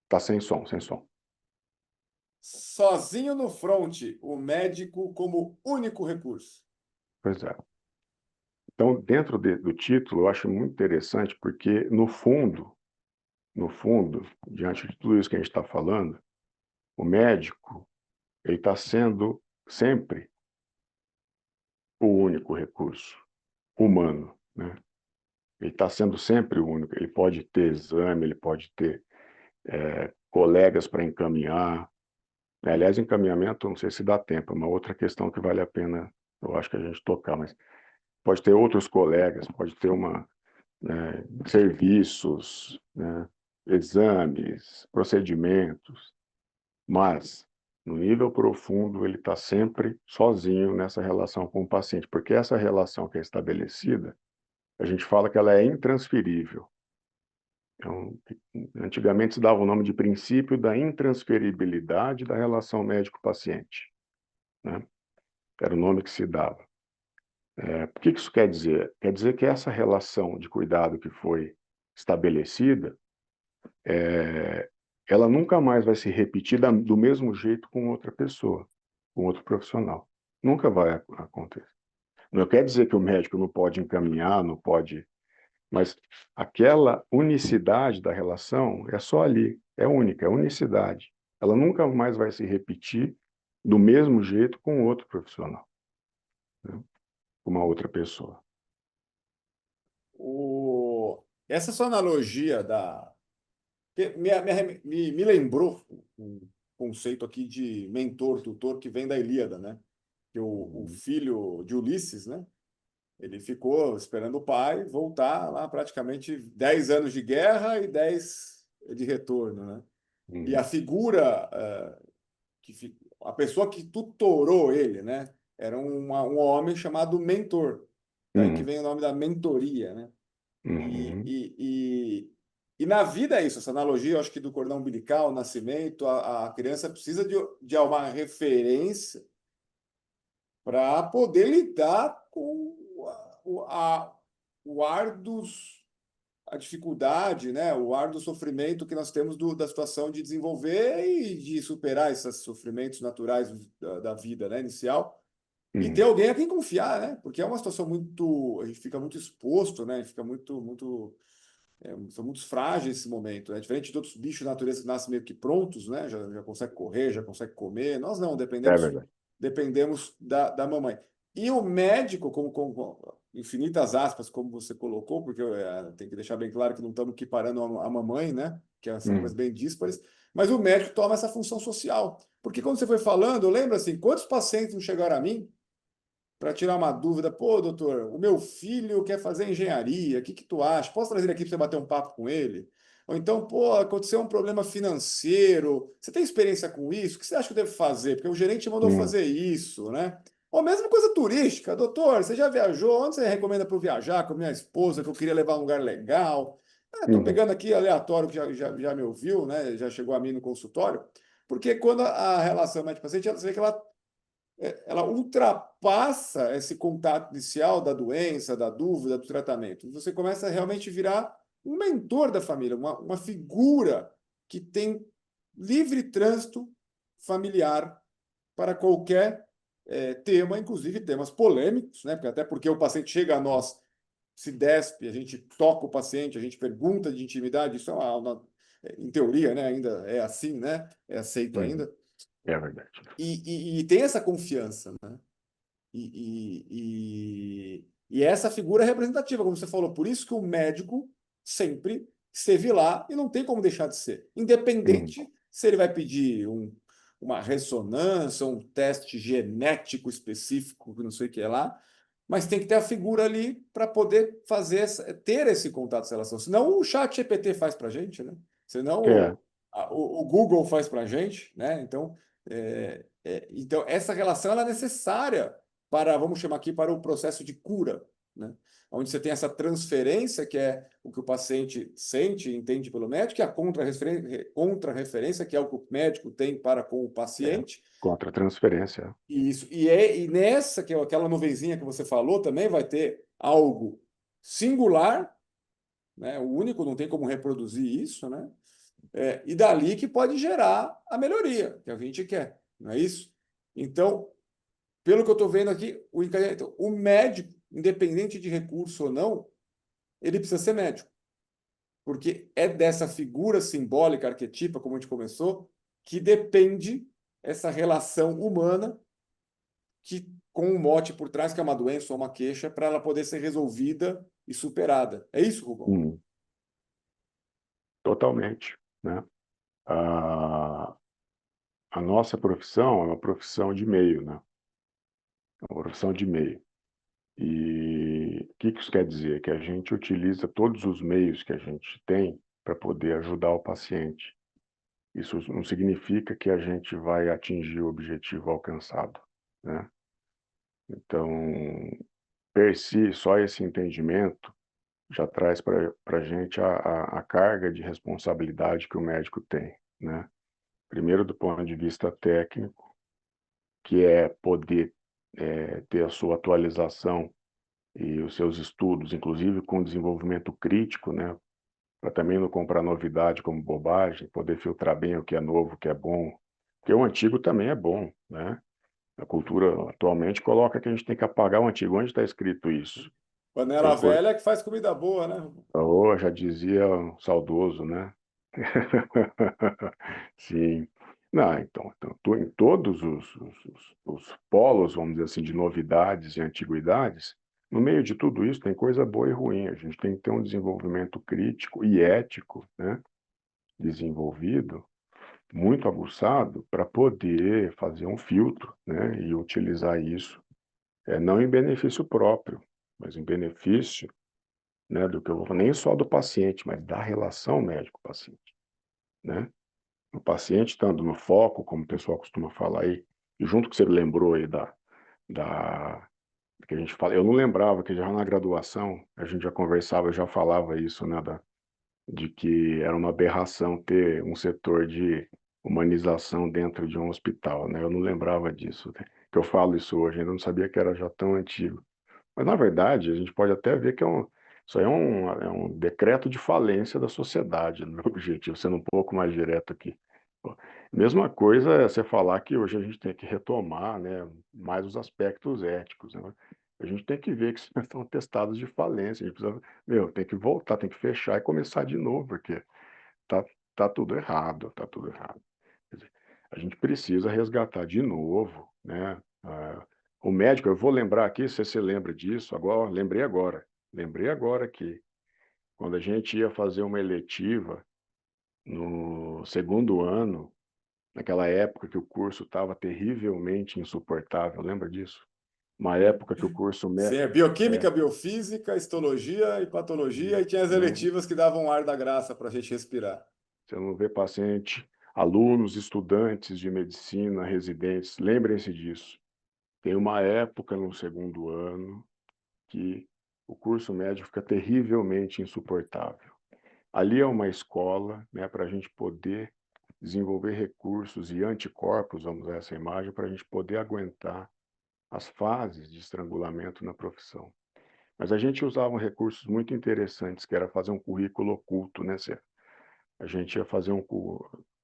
S2: Tá sem som, sem som.
S1: Sozinho no fronte, o médico como único recurso.
S2: Pois é. Então, dentro do título, eu acho muito interessante porque, no fundo, diante de tudo isso que a gente está falando, o médico, ele está sendo sempre o único recurso humano, né? Ele está sendo sempre o único. Ele pode ter exame, ele pode ter colegas para encaminhar. Aliás, encaminhamento, não sei se dá tempo, é uma outra questão que vale a pena, eu acho que a gente tocar, mas pode ter outros colegas, pode ter né, serviços, né, exames, procedimentos, mas no nível profundo ele está sempre sozinho nessa relação com o paciente, porque essa relação que é estabelecida, a gente fala que ela é intransferível. Então, antigamente se dava o nome de princípio da intransferibilidade da relação médico-paciente, né? Era o nome que se dava. O que isso quer dizer? Quer dizer que essa relação de cuidado que foi estabelecida, ela nunca mais vai se repetir do mesmo jeito com outra pessoa, com outro profissional. Nunca vai acontecer. Não quer dizer que o médico não pode encaminhar, não pode, mas aquela unicidade da relação é só ali, é única, é unicidade. Ela nunca mais vai se repetir do mesmo jeito com outro profissional, né? Com uma outra pessoa.
S1: Essa sua analogia que me lembrou um conceito aqui de mentor, tutor, que vem da Ilíada, né? Que o filho de Ulisses, né? Ele ficou esperando o pai voltar lá praticamente 10 anos de guerra e 10 de retorno, né? E a
S2: Uhum.
S1: figura, a pessoa que tutorou ele, né? Era um homem chamado mentor, daí que
S2: Uhum.
S1: vem o nome da mentoria, né? E,
S2: Uhum.
S1: e, e, e na vida é isso, essa analogia, eu acho que do cordão umbilical, o nascimento, a criança precisa de uma referência para poder lidar com o ar a dificuldade, né? O ar do sofrimento que nós temos da situação de desenvolver e de superar esses sofrimentos naturais da vida, né? Inicial. E ter
S2: Uhum.
S1: alguém a quem confiar, né? Porque é uma situação muito. A gente fica muito exposto, né? A gente fica são muito frágeis esse momento, né? Diferente de outros bichos da natureza que nascem meio que prontos, né? Já consegue correr, já consegue comer. Nós não,
S2: É
S1: dependemos,
S2: verdade.
S1: dependemos da mamãe. E o médico, com infinitas aspas, como você colocou, porque tem que deixar bem claro que não estamos equiparando a mamãe, né? Que são coisas
S2: Uhum.
S1: bem díspares, mas o médico toma essa função social. Porque quando você foi falando, eu lembro assim, quantos pacientes não chegaram a mim para tirar uma dúvida. Pô, doutor, o meu filho quer fazer engenharia, o que que tu acha? Posso trazer ele aqui para você bater um papo com ele? Ou então, pô, aconteceu um problema financeiro. Você tem experiência com isso? O que você acha que eu devo fazer? Porque o gerente mandou
S2: Uhum.
S1: fazer isso, né? Ou mesmo coisa turística. Doutor, você já viajou? Onde você recomenda para eu viajar com a minha esposa, que eu queria levar a um lugar legal? Estou
S2: Uhum.
S1: pegando aqui aleatório, que já me ouviu, né? Já chegou a mim no consultório. Porque quando a relação médico-paciente, você vê que ela ultrapassa esse contato inicial da doença, da dúvida, do tratamento. Você começa a realmente virar um mentor da família, uma figura que tem livre trânsito familiar para qualquer tema, inclusive temas polêmicos, né? Até porque o paciente chega a nós, se despe, a gente toca o paciente, a gente pergunta de intimidade, isso em teoria, né? Ainda é assim, né? É aceito
S2: Uhum.
S1: ainda.
S2: É verdade.
S1: E tem essa confiança, né? E essa figura é representativa, como você falou. Por isso que o médico sempre esteve lá e não tem como deixar de ser.
S2: Uhum.
S1: Independente se ele vai pedir uma ressonância, um teste genético específico, que não sei o que é lá, mas tem que ter a figura ali para poder ter esse contato, essa relação. Senão o chat GPT faz para a gente, né? Senão
S2: É.
S1: o Google faz para a gente, né? Então, essa relação ela é necessária para, vamos chamar aqui, para o processo de cura, né? Onde você tem essa transferência, que é o que o paciente sente e entende pelo médico, e a contra-referência, que é o que o médico tem para com o
S2: É.
S1: paciente.
S2: Contra a transferência.
S1: E nessa, que é aquela nuvenzinha que você falou, também vai ter algo singular, né? O único, não tem como reproduzir isso, né? E dali que pode gerar a melhoria que a gente quer, não é isso? Então, pelo que eu estou vendo aqui, o médico, independente de recurso ou não, ele precisa ser médico, porque é dessa figura simbólica, arquetípica, como a gente começou, que depende essa relação humana que com um mote por trás, que é uma doença ou uma queixa, para ela poder ser resolvida e superada. É isso, Rubão?
S2: Uhum. Totalmente, né? A, a nossa profissão é uma profissão de meio, né? É uma profissão de meio. E o que isso quer dizer? Que a gente utiliza todos os meios que a gente tem para poder ajudar o paciente. Isso não significa que a gente vai atingir o objetivo alcançado, né? Então, per si, só esse entendimento já traz para a gente a carga de responsabilidade que o médico tem, né? Primeiro, do ponto de vista técnico, que é poder ter a sua atualização e os seus estudos, inclusive com desenvolvimento crítico, né? Para também não comprar novidade como bobagem, poder filtrar bem o que é novo, o que é bom, porque o antigo também é bom, né? A cultura atualmente coloca que a gente tem que apagar o antigo. Onde está escrito isso?
S1: Panela
S2: Eu,
S1: velha é que faz comida boa, né, Rubão?
S2: oh, já dizia o saudoso, né? Sim. Não, então em todos os polos, vamos dizer assim, de novidades e antiguidades, no meio de tudo isso tem coisa boa e ruim. A gente tem que ter um desenvolvimento crítico e ético, né, desenvolvido, muito aguçado, para poder fazer um filtro, né, e utilizar isso, não em benefício próprio, mas em benefício, né, do que eu vou falar, nem só do paciente, mas da relação médico-paciente, né? O paciente estando no foco, como o pessoal costuma falar aí, e junto que você lembrou aí da que a gente fala, eu não lembrava que já na graduação a gente já conversava, já falava isso, né, de que era uma aberração ter um setor de humanização dentro de um hospital, né? Eu não lembrava disso, né? Que eu falo isso hoje, ainda não sabia que era já tão antigo. Mas, na verdade, a gente pode até ver que isso aí é um decreto de falência da sociedade, no meu objetivo, sendo um pouco mais direto aqui. Pô, mesma coisa é você falar que hoje a gente tem que retomar, né, mais os aspectos éticos, né? A gente tem que ver que isso são atestados de falência, a gente precisa, tem que voltar, tem que fechar e começar de novo, porque tá, tá tudo errado, tá tudo errado. Quer dizer, a gente precisa resgatar de novo, né? O médico, eu vou lembrar aqui, se você lembra disso, agora, lembrei agora que quando a gente ia fazer uma eletiva no segundo ano, naquela época que o curso estava terrivelmente insuportável, lembra disso? Uma época que o curso
S1: Sim, é
S2: é,
S1: bioquímica, biofísica, histologia e patologia, e tinha as
S2: não,
S1: eletivas que davam ar da graça para a gente respirar.
S2: você não vê paciente, alunos, estudantes de medicina, residentes, lembrem-se disso. Tem uma época no segundo ano que o curso médio fica terrivelmente insuportável. Ali é uma escola, né, para a gente poder desenvolver recursos e anticorpos, vamos usar essa imagem, para a gente poder aguentar as fases de estrangulamento na profissão. Mas a gente usava recursos muito interessantes, que era fazer um currículo oculto, né, Cê? A gente ia fazer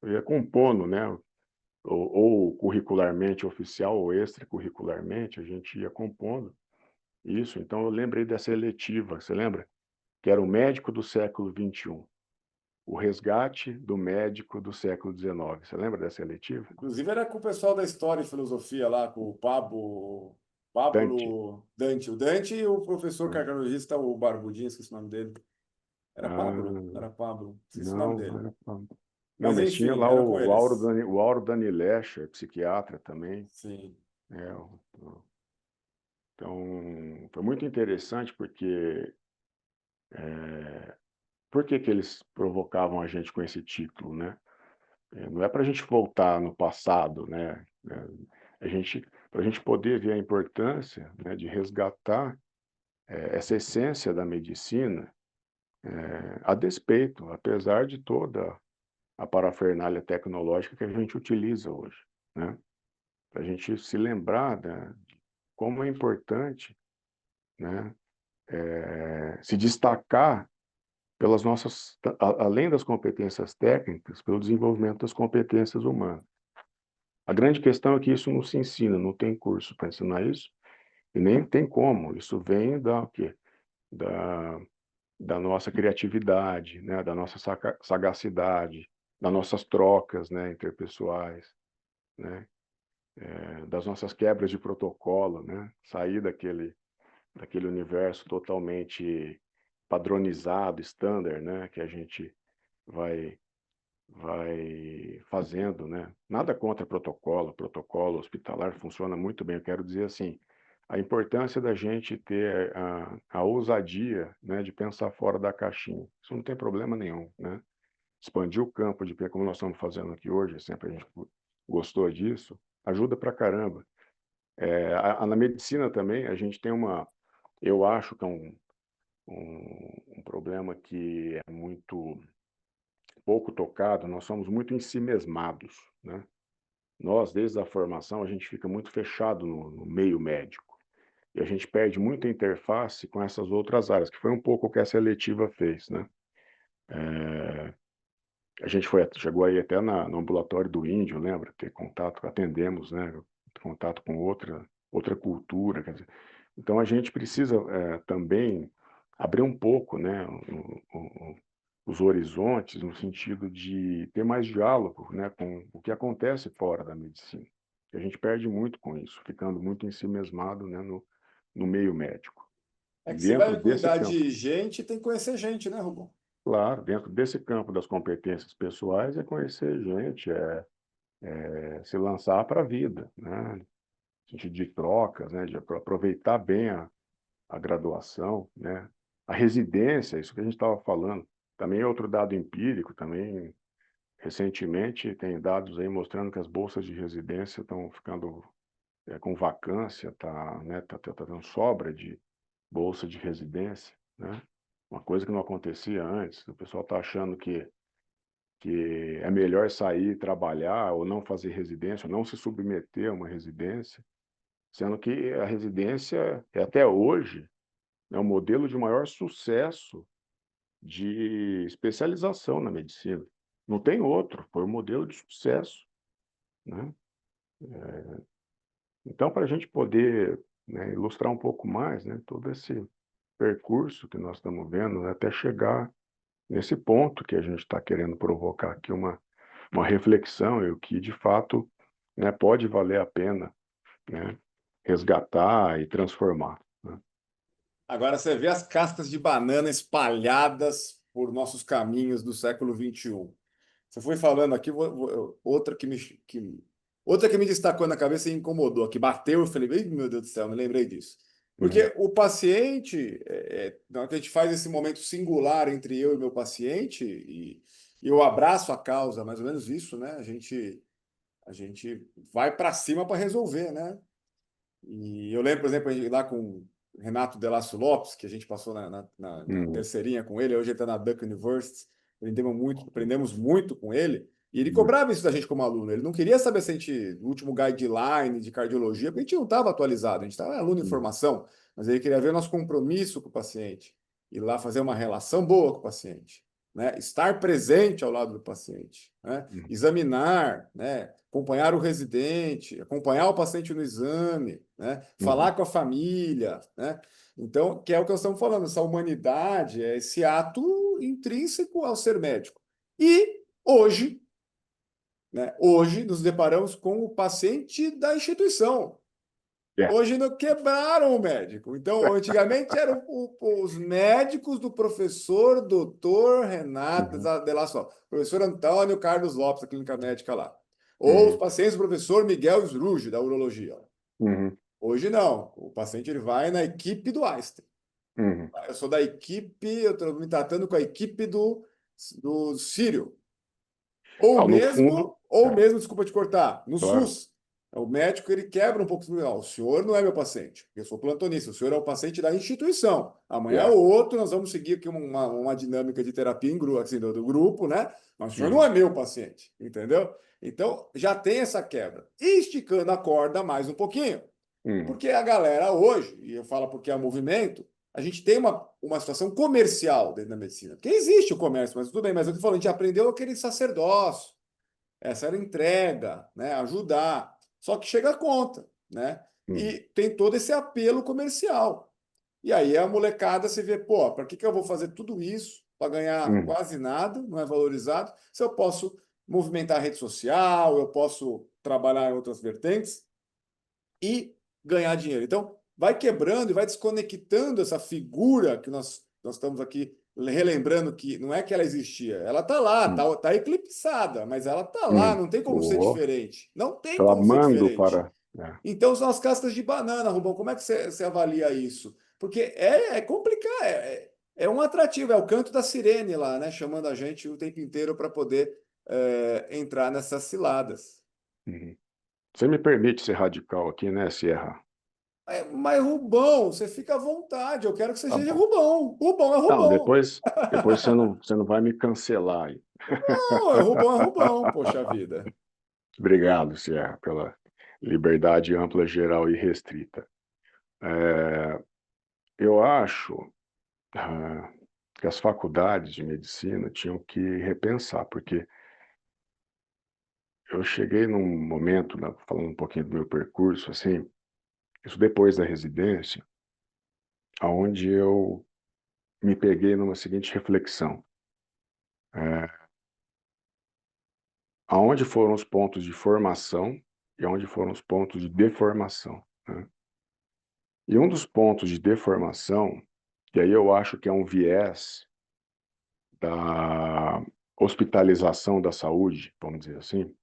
S2: ia compondo, né, ou curricularmente oficial ou extracurricularmente, a gente ia compondo isso. Então eu lembrei dessa eletiva, você lembra? Que era o médico do século XXI, o resgate do médico do século XIX. Você lembra dessa eletiva?
S1: Inclusive era com o pessoal da História e Filosofia lá, com o
S2: Dante.
S1: Pablo Dante. O Dante e o professor
S2: Ah,
S1: cardiologista, o Barbudinho, esqueci o nome dele. Era Pablo?
S2: ah,
S1: Era Pablo, esqueci o nome
S2: não, não
S1: dele.
S2: era Pablo. Não,
S1: Mas
S2: mas tinha
S1: enfim,
S2: lá
S1: era com eles.
S2: O Auro Danilecha, psiquiatra também.
S1: Sim.
S2: É, então, foi muito interessante porque por que que eles provocavam a gente com esse título, né? Não é para a gente voltar no passado, né? Para a gente poder ver a importância, né, de resgatar essa essência da medicina, a despeito, apesar de toda a parafernália tecnológica que a gente utiliza hoje, né? Para a gente se lembrar, né, de como é importante, né, se destacar pelas nossas, além das competências técnicas, pelo desenvolvimento das competências humanas. A grande questão é que isso não se ensina, não tem curso para ensinar isso, e nem tem como. Isso vem da, o quê? Da, da nossa criatividade, né? Da nossa sagacidade, das nossas trocas, né? Interpessoais, né? Das nossas quebras de protocolo, né? Sair daquele universo totalmente padronizado, standard, né? Que a gente vai fazendo, né? Nada contra protocolo hospitalar funciona muito bem. Eu quero dizer assim, a importância da gente ter a ousadia, né, de pensar fora da caixinha. Isso não tem problema nenhum, né? Expandir o campo de como nós estamos fazendo aqui hoje, sempre a gente gostou disso, ajuda pra caramba. Na medicina também, a gente tem eu acho que é um problema que é muito pouco tocado, nós somos muito ensimesmados, né? Nós, desde a formação, a gente fica muito fechado no meio médico. E a gente perde muita interface com essas outras áreas, que foi um pouco o que essa eletiva fez, né? A gente chegou aí até no ambulatório do Índio, lembra? Ter contato, atendemos, né? Contato com outra cultura, quer dizer. Então a gente precisa também abrir um pouco, né? Os horizontes no sentido de ter mais diálogo, né? Com o que acontece fora da medicina. A gente perde muito com isso, ficando muito ensimesmado, né? No meio médico.
S1: É
S2: E
S1: que você
S2: dentro
S1: vai
S2: desse
S1: cuidar
S2: campo,
S1: de gente, tem que conhecer gente, né, Rubão?
S2: claro, dentro desse campo das competências pessoais é conhecer gente, se lançar para a vida, né? No sentido de trocas, né? De aproveitar bem a graduação, né? A residência, isso que a gente estava falando, também é outro dado empírico, também recentemente tem dados aí mostrando que as bolsas de residência estão ficando com vacância, tá dando sobra de bolsa de residência, né? Uma coisa que não acontecia antes, o pessoal está achando que é melhor sair trabalhar ou não fazer residência, ou não se submeter a uma residência, sendo que a residência é até hoje é o modelo de maior sucesso de especialização na medicina. Não tem outro, foi um modelo de sucesso, né? Então, para a gente poder, né, ilustrar um pouco mais, né, todo esse percurso que nós estamos vendo, né, até chegar nesse ponto que a gente está querendo provocar aqui uma reflexão e o que, de fato, né, pode valer a pena, né, resgatar e transformar, né?
S1: Agora você vê as cascas de banana espalhadas por nossos caminhos do século XXI. Você foi falando aqui, outra que me destacou na cabeça e incomodou, que bateu, eu falei, "Ih, meu Deus do céu, me lembrei disso.
S2: Uhum,
S1: Porque o paciente, na hora que a gente faz esse momento singular entre eu e meu paciente, e eu abraço a causa, mais ou menos isso, né? A gente vai para cima para resolver, né? E eu lembro, por exemplo, lá com o Renato Delasso Lopes, que a gente passou na
S2: uhum,
S1: terceirinha com ele, hoje ele está na Duck University, aprendemos muito com ele, e ele
S2: uhum,
S1: cobrava isso da gente como aluno. Ele não queria saber se a gente, o último guideline de cardiologia, porque a gente não estava atualizado, a gente estava aluno em
S2: uhum,
S1: formação, mas ele queria ver o nosso compromisso com o paciente, ir lá fazer uma relação boa com o paciente, né? Estar presente ao lado do paciente, né?
S2: uhum,
S1: Examinar, né? Acompanhar o residente, acompanhar o paciente no exame, né? Falar
S2: uhum,
S1: com a família, né? Então, que é o que nós estamos falando, essa humanidade é esse ato intrínseco ao ser médico. E hoje, né? Hoje nos deparamos com o paciente da instituição.
S2: é,
S1: Hoje não quebraram o médico. Então, antigamente eram os médicos do professor doutor Renato
S2: uhum,
S1: de La Sol, professor Antônio Carlos Lopes, da clínica médica lá. Ou os
S2: uhum,
S1: pacientes do professor Miguel Sruge, da urologia.
S2: uhum,
S1: Hoje não. O paciente ele vai na equipe do Einstein.
S2: uhum.
S1: Eu sou da equipe, eu estou me tratando com a equipe do Sírio.
S2: Ah, no fundo,
S1: Ou mesmo, desculpa te cortar, no
S2: claro.
S1: SUS. O médico ele quebra um pouco. Não, o senhor não é meu paciente, eu sou plantonista, o senhor é o paciente da instituição. Amanhã é
S2: É.
S1: outro, nós vamos seguir aqui uma dinâmica de terapia em grupo, assim, do grupo, né? Mas o senhor não
S2: Uhum,
S1: é meu paciente, entendeu? Então já tem essa quebra. E esticando a corda mais um pouquinho,
S2: uhum,
S1: porque a galera hoje, e eu falo porque é movimento, a gente tem uma situação comercial dentro da medicina. Porque existe o comércio, mas tudo bem, mas eu tô falando, a gente aprendeu aquele sacerdócio, essa era entrega, né? Ajudar. Só que chega a conta, né?
S2: uhum,
S1: E tem todo esse apelo comercial. E aí a molecada se vê, pô, para que eu vou fazer tudo isso para ganhar
S2: uhum,
S1: quase nada, não é valorizado, se eu posso movimentar a rede social, eu posso trabalhar em outras vertentes e ganhar dinheiro. Então, vai quebrando e vai desconectando essa figura que nós estamos aqui relembrando que não é que ela existia, ela está lá,
S2: uhum,
S1: tá eclipsada, mas ela está lá,
S2: uhum.
S1: não tem como ser
S2: Oh,
S1: diferente. Não tem como ser
S2: clamando
S1: diferente.
S2: para. É.
S1: Então, são as cascas de banana, Rubão. Como é que você avalia isso? Porque é complicado, é um atrativo, é o canto da sirene lá, né? Chamando a gente o tempo inteiro para poder entrar nessas ciladas.
S2: Uhum. Você me permite ser radical aqui, né, Sierra?
S1: Mas Rubão, você fica à vontade. Eu quero que você
S2: Tá
S1: seja
S2: bom.
S1: Rubão. Rubão é
S2: Não,
S1: Rubão.
S2: depois você não vai me cancelar aí.
S1: Não, é Rubão, poxa vida.
S2: Obrigado, Sierra, pela liberdade ampla, geral e restrita. É, eu acho ah, que as faculdades de medicina tinham que repensar, porque eu cheguei num momento, né, falando um pouquinho do meu percurso, assim, isso depois da residência, aonde eu me peguei numa seguinte reflexão. É, aonde foram os pontos de formação e aonde foram os pontos de deformação, né? E um dos pontos de deformação, que aí eu acho que é um viés da hospitalização da saúde, vamos dizer assim,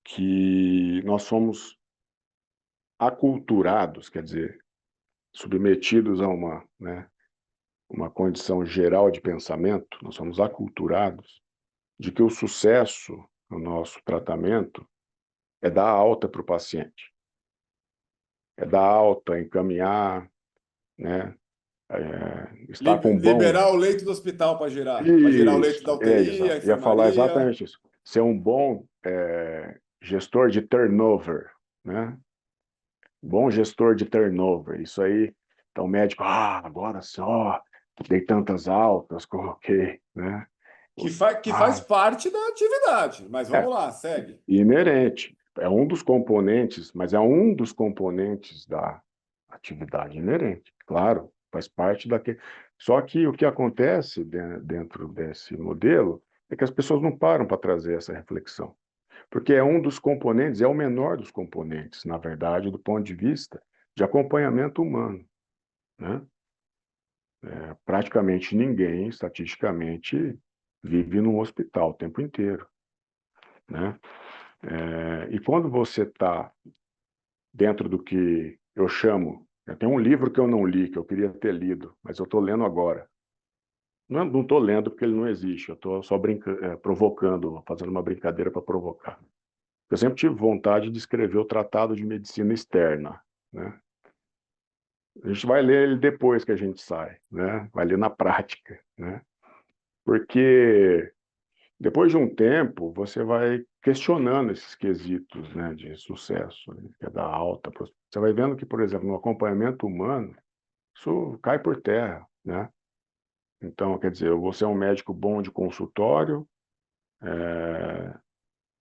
S2: que nós somos aculturados, quer dizer, submetidos a uma condição geral de pensamento, nós somos aculturados de que o sucesso no nosso tratamento é dar alta para o paciente, é dar alta, encaminhar, né? Estar com bom.
S1: Liberar o leito do hospital para girar o leito
S2: Isso,
S1: da UTI, a
S2: exato. Ia falar
S1: enfermaria.
S2: exatamente isso. Ser um bom gestor de turnover, né? Bom gestor de turnover. Isso aí, então o médico, agora só, dei tantas altas, coloquei, né?
S1: Que faz parte da atividade. Mas
S2: É,
S1: vamos lá, segue.
S2: inerente. É um dos componentes, mas é um dos componentes da atividade inerente. Claro, faz parte daquele. Só que o que acontece dentro desse modelo é que as pessoas não param para trazer essa reflexão. Porque é um dos componentes, é o menor dos componentes, na verdade, do ponto de vista de acompanhamento humano, né? Praticamente ninguém, estatisticamente, vive num hospital o tempo inteiro, né? E quando você está dentro do que eu chamo, tem um livro que eu não li, que eu queria ter lido, mas eu estou lendo agora. Não estou lendo porque ele não existe, eu estou só provocando, fazendo uma brincadeira para provocar. Eu sempre tive vontade de escrever o Tratado de Medicina Externa, né? A gente vai ler ele depois que a gente sai, né? Vai ler na prática, né? Porque depois de um tempo, você vai questionando esses quesitos, né, de sucesso, né, que é da alta. Você vai vendo que, por exemplo, no acompanhamento humano, isso cai por terra, né? Então, quer dizer, eu vou ser um médico bom de consultório,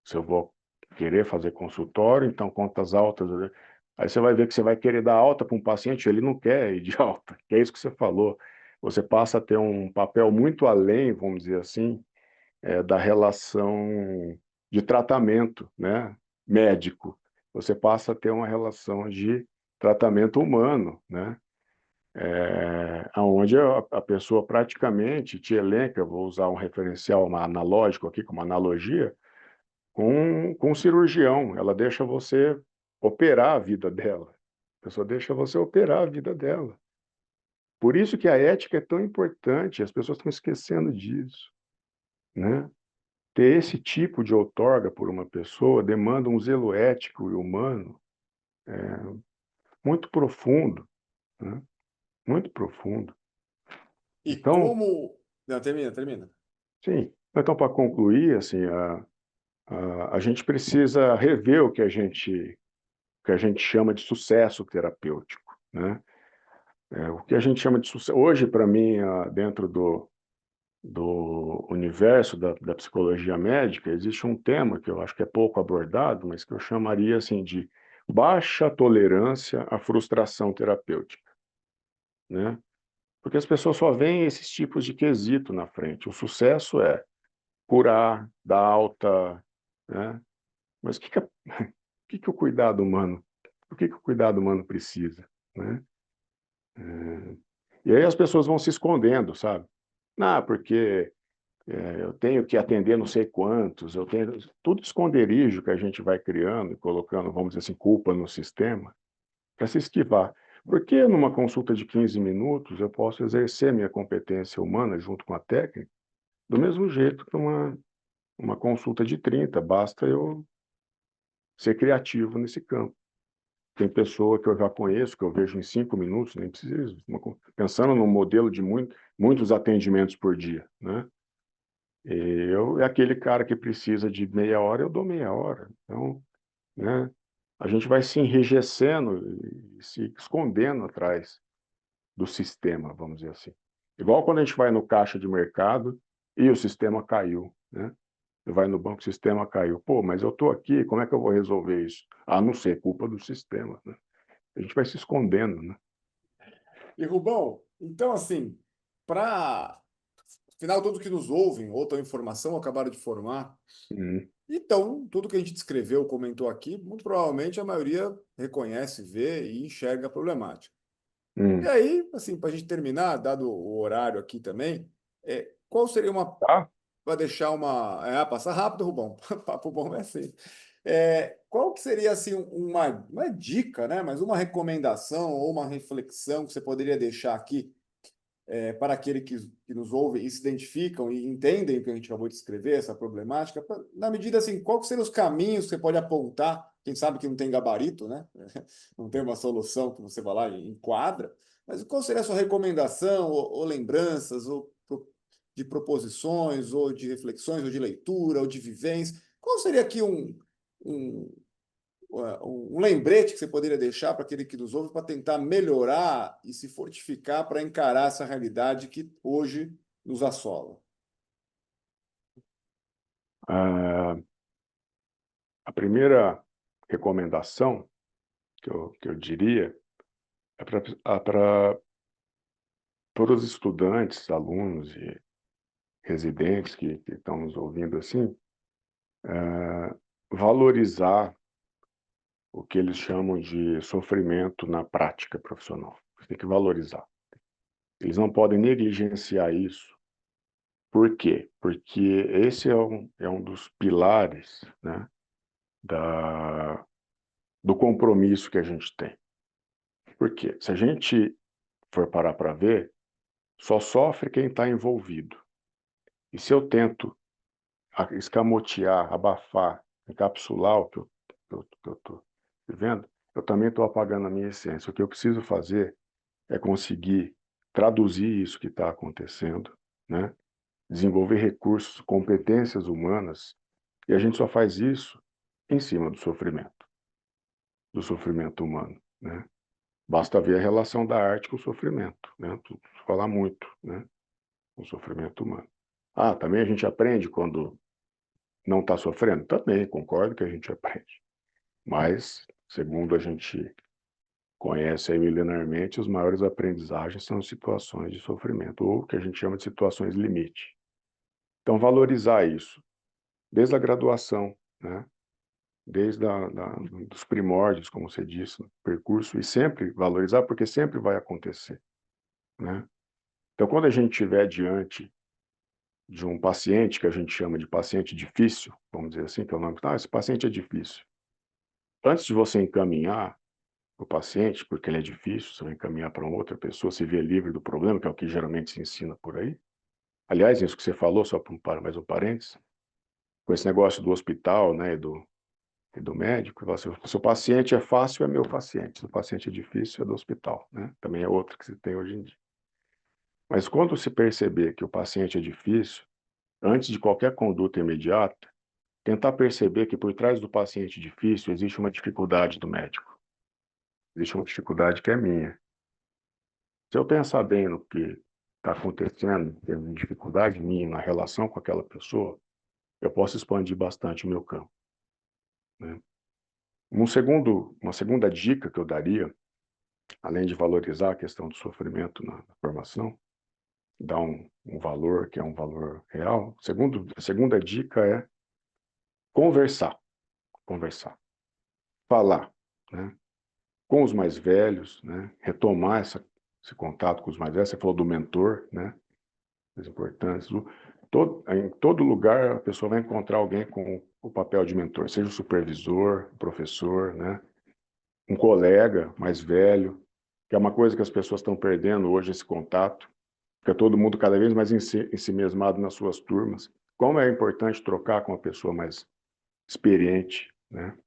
S2: se eu vou querer fazer consultório, então contas altas, né? Aí você vai ver que você vai querer dar alta para um paciente, ele não quer ir de alta, que é isso que você falou. Você passa a ter um papel muito além, vamos dizer assim, da relação de tratamento, né, médico. Você passa a ter uma relação de tratamento humano, né, onde a pessoa praticamente te elenca, vou usar um referencial analógico aqui, como analogia, com um cirurgião. Ela deixa você operar a vida dela. A pessoa deixa você operar a vida dela. Por isso que a ética é tão importante, as pessoas estão esquecendo disso, né? Ter esse tipo de outorga por uma pessoa demanda um zelo ético e humano muito profundo, né? Muito profundo.
S1: E
S2: Então,
S1: como. Não, termina, termina.
S2: sim. Então, para concluir, assim, a gente precisa rever que a gente chama de sucesso terapêutico, né? O que a gente chama de sucesso. Hoje, para mim, dentro do universo da psicologia médica, existe um tema que eu acho que é pouco abordado, mas que eu chamaria assim de baixa tolerância à frustração terapêutica, né? Porque as pessoas só veem esses tipos de quesito na frente. O sucesso é curar, dar alta, né? Mas o que o cuidado humano, o que o cuidado humano precisa, né? E aí as pessoas vão se escondendo, sabe? Porque eu tenho que atender não sei quantos, eu tenho tudo esconderijo que a gente vai criando e colocando, vamos dizer assim, culpa no sistema para se esquivar. Porque numa consulta de 15 minutos eu posso exercer minha competência humana junto com a técnica do mesmo jeito que uma consulta de 30, basta eu ser criativo nesse campo. Tem pessoa que eu já conheço, que eu vejo em 5 minutos, nem preciso, pensando num modelo de muitos atendimentos por dia, né? É aquele cara que precisa de meia hora, eu dou meia hora. Então, né, a gente vai se enrijecendo e se escondendo atrás do sistema, vamos dizer assim. Igual quando a gente vai no caixa de mercado e o sistema caiu, né? Você vai no banco, o sistema caiu. Pô, mas eu estou aqui, como é que eu vou resolver isso? Ah, não sei, é culpa do sistema, né? A gente vai se escondendo, né?
S1: E Rubão, então assim, para afinal, todos que nos ouvem, outra informação, acabaram de formar.
S2: Uhum.
S1: Então, tudo que a gente descreveu, comentou aqui, muito provavelmente a maioria reconhece, vê e enxerga a problemática. E
S2: Uhum.
S1: aí, assim, para a gente terminar, dado o horário aqui também, qual seria uma.
S2: Tá?
S1: Para deixar uma. Passar rápido, Rubão. Papo bom é assim. Qual que seria assim uma dica, né? Mas uma recomendação ou uma reflexão que você poderia deixar aqui para aquele que nos ouve e se identificam e entendem o que a gente acabou de escrever, essa problemática, na medida assim, qual que seriam os caminhos que você pode apontar? Quem sabe que não tem gabarito, né? Não tem uma solução que você vai lá e enquadra, mas qual seria a sua recomendação ou lembranças de proposições ou de reflexões ou de leitura ou de vivência? Qual seria aqui um um lembrete que você poderia deixar para aquele que nos ouve para tentar melhorar e se fortificar para encarar essa realidade que hoje nos assola?
S2: Ah, a primeira recomendação que eu diria é para os estudantes, alunos e residentes que estão nos ouvindo assim, valorizar o que eles chamam de sofrimento na prática profissional. Você tem que valorizar. Eles não podem negligenciar isso. Por quê? Porque esse é um dos pilares, né, do compromisso que a gente tem. Por quê? Se a gente for parar para ver, só sofre quem está envolvido. E se eu tento escamotear, abafar, encapsular o que eu estou vivendo, eu também estou apagando a minha essência. O que eu preciso fazer é conseguir traduzir isso que está acontecendo, né? Desenvolver recursos, competências humanas, e a gente só faz isso em cima do sofrimento humano, né? Basta ver a relação da arte com o sofrimento, né? Tu falar muito, né? Com o sofrimento humano. Ah, também a gente aprende quando não está sofrendo? Também, concordo que a gente aprende. Mas, segundo a gente conhece aí milenarmente, os maiores aprendizagens são situações de sofrimento, ou o que a gente chama de situações limite. Então, valorizar isso, desde a graduação, né? Desde dos primórdios, como você disse, no percurso, e sempre valorizar, porque sempre vai acontecer, né? Então, quando a gente estiver diante de um paciente, que a gente chama de paciente difícil, vamos dizer assim, que é o nome, esse paciente é difícil. Antes de você encaminhar o paciente, porque ele é difícil, você vai encaminhar para uma outra pessoa, se vê livre do problema, que é o que geralmente se ensina por aí. Aliás, isso que você falou, só para mais um parênteses, com esse negócio do hospital, né, e do médico, se o paciente é fácil, é meu paciente, se o paciente é difícil, é do hospital, né? Também é outro que se tem hoje em dia. Mas quando se perceber que o paciente é difícil, antes de qualquer conduta imediata, tentar perceber que por trás do paciente difícil existe uma dificuldade do médico. Existe uma dificuldade que é minha. Se eu pensar bem no que está acontecendo, tendo dificuldade minha na relação com aquela pessoa, eu posso expandir bastante o meu campo, né? Uma segunda dica que eu daria, além de valorizar a questão do sofrimento na formação, dar um valor que é um valor real, a segunda dica é conversar, conversar, falar, né? Com os mais velhos, né? Retomar esse contato com os mais velhos. Você falou do mentor, né? Coisas importantes. Em todo lugar a pessoa vai encontrar alguém com o papel de mentor, seja o supervisor, o professor, né? Um colega mais velho, que é uma coisa que as pessoas estão perdendo hoje, esse contato. Fica todo mundo cada vez mais ensimesmado nas suas turmas. Como é importante trocar com uma pessoa mais experiente, né?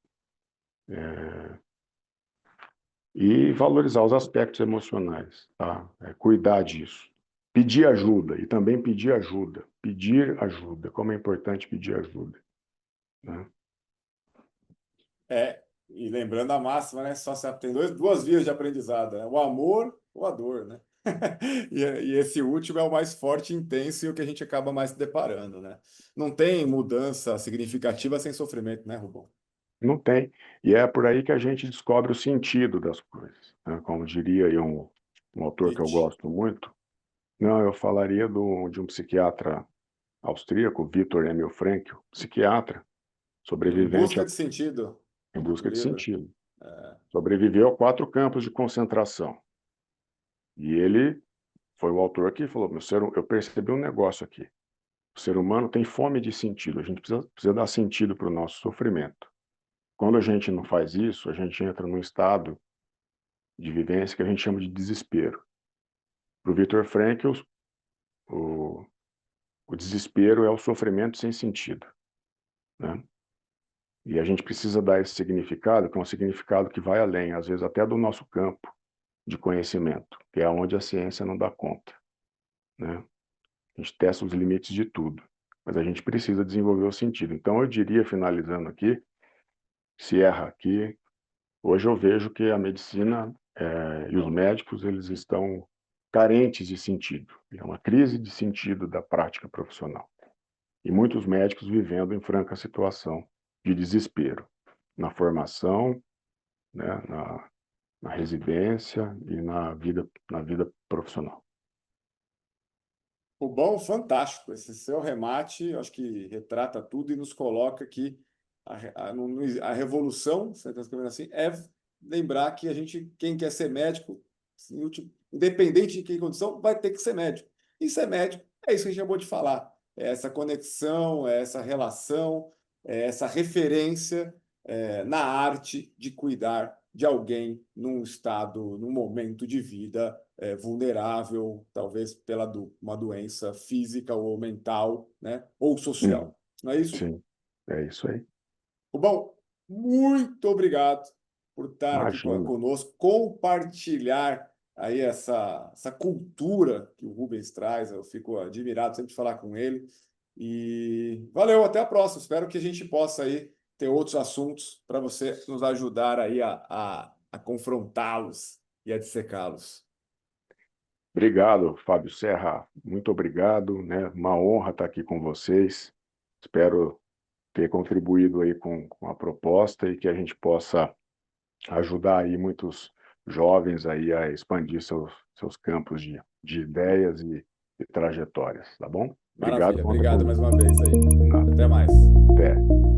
S2: E valorizar os aspectos emocionais, tá? Cuidar disso. Pedir ajuda, e também pedir ajuda. Pedir ajuda, como é importante pedir ajuda, né?
S1: E lembrando a máxima, né? Só se tem duas vias de aprendizado, né? O amor ou a dor, né? E esse último é o mais forte, intenso e o que a gente acaba mais se deparando, né? Não tem mudança significativa sem sofrimento, né, Rubão?
S2: Não tem. E é por aí que a gente descobre o sentido das coisas, né? Como diria aí um autor que eu
S1: Nietzsche.
S2: gosto muito. Não, eu falaria de um psiquiatra austríaco, Viktor Emil Frankl, psiquiatra,
S1: Em
S2: sobrevivente
S1: busca de sentido,
S2: em
S1: o
S2: busca de
S1: livro.
S2: sentido. Sobreviveu a 4 campos de concentração. E ele foi o autor que falou: eu percebi um negócio aqui. O ser humano tem fome de sentido. A gente precisa dar sentido para o nosso sofrimento. quando a gente não faz isso, a gente entra num estado de vivência que a gente chama de desespero. Para o Viktor Frankl, o, o desespero é o sofrimento sem sentido, né? E a gente precisa dar esse significado, que é um significado que vai além, às vezes até do nosso campo de conhecimento, que é onde a ciência não dá conta, né? A gente testa os limites de tudo, mas a gente precisa desenvolver o sentido. Então, eu diria, finalizando aqui, se erra aqui, hoje eu vejo que a medicina e os médicos, eles estão carentes de sentido. É uma crise de sentido da prática profissional. E muitos médicos vivendo em franca situação de desespero na formação, né, na residência e na vida profissional.
S1: O bom, fantástico. Esse seu remate, eu acho que retrata tudo e nos coloca que a revolução, você está escrevendo assim, é lembrar que a gente, quem quer ser médico, independente de que condição, vai ter que ser médico. E ser médico é isso que a gente acabou de falar. É essa conexão, é essa relação, é essa referência na arte de cuidar de alguém num estado, num momento de vida vulnerável, talvez pela uma doença física ou mental, né? Ou
S2: Uhum.
S1: social. Não é isso?
S2: Sim, é isso aí.
S1: Bom, muito obrigado por estar aqui
S2: Imagina.
S1: conosco, compartilhar aí essa cultura que o Rubens traz. Eu fico admirado sempre de falar com ele. E valeu, até a próxima. Espero que a gente possa aí ter outros assuntos para você nos ajudar aí a confrontá-los e a dissecá-los.
S2: Obrigado, Fábio Serra. Muito obrigado, né? Uma honra estar aqui com vocês. Espero ter contribuído aí com a proposta e que a gente possa ajudar aí muitos jovens aí a expandir seus campos de ideias e trajetórias, tá bom? Obrigado,
S1: Maravilha.
S2: conta
S1: Obrigado mais
S2: comigo.
S1: uma vez aí.
S2: Nada.
S1: Até mais.
S2: Até.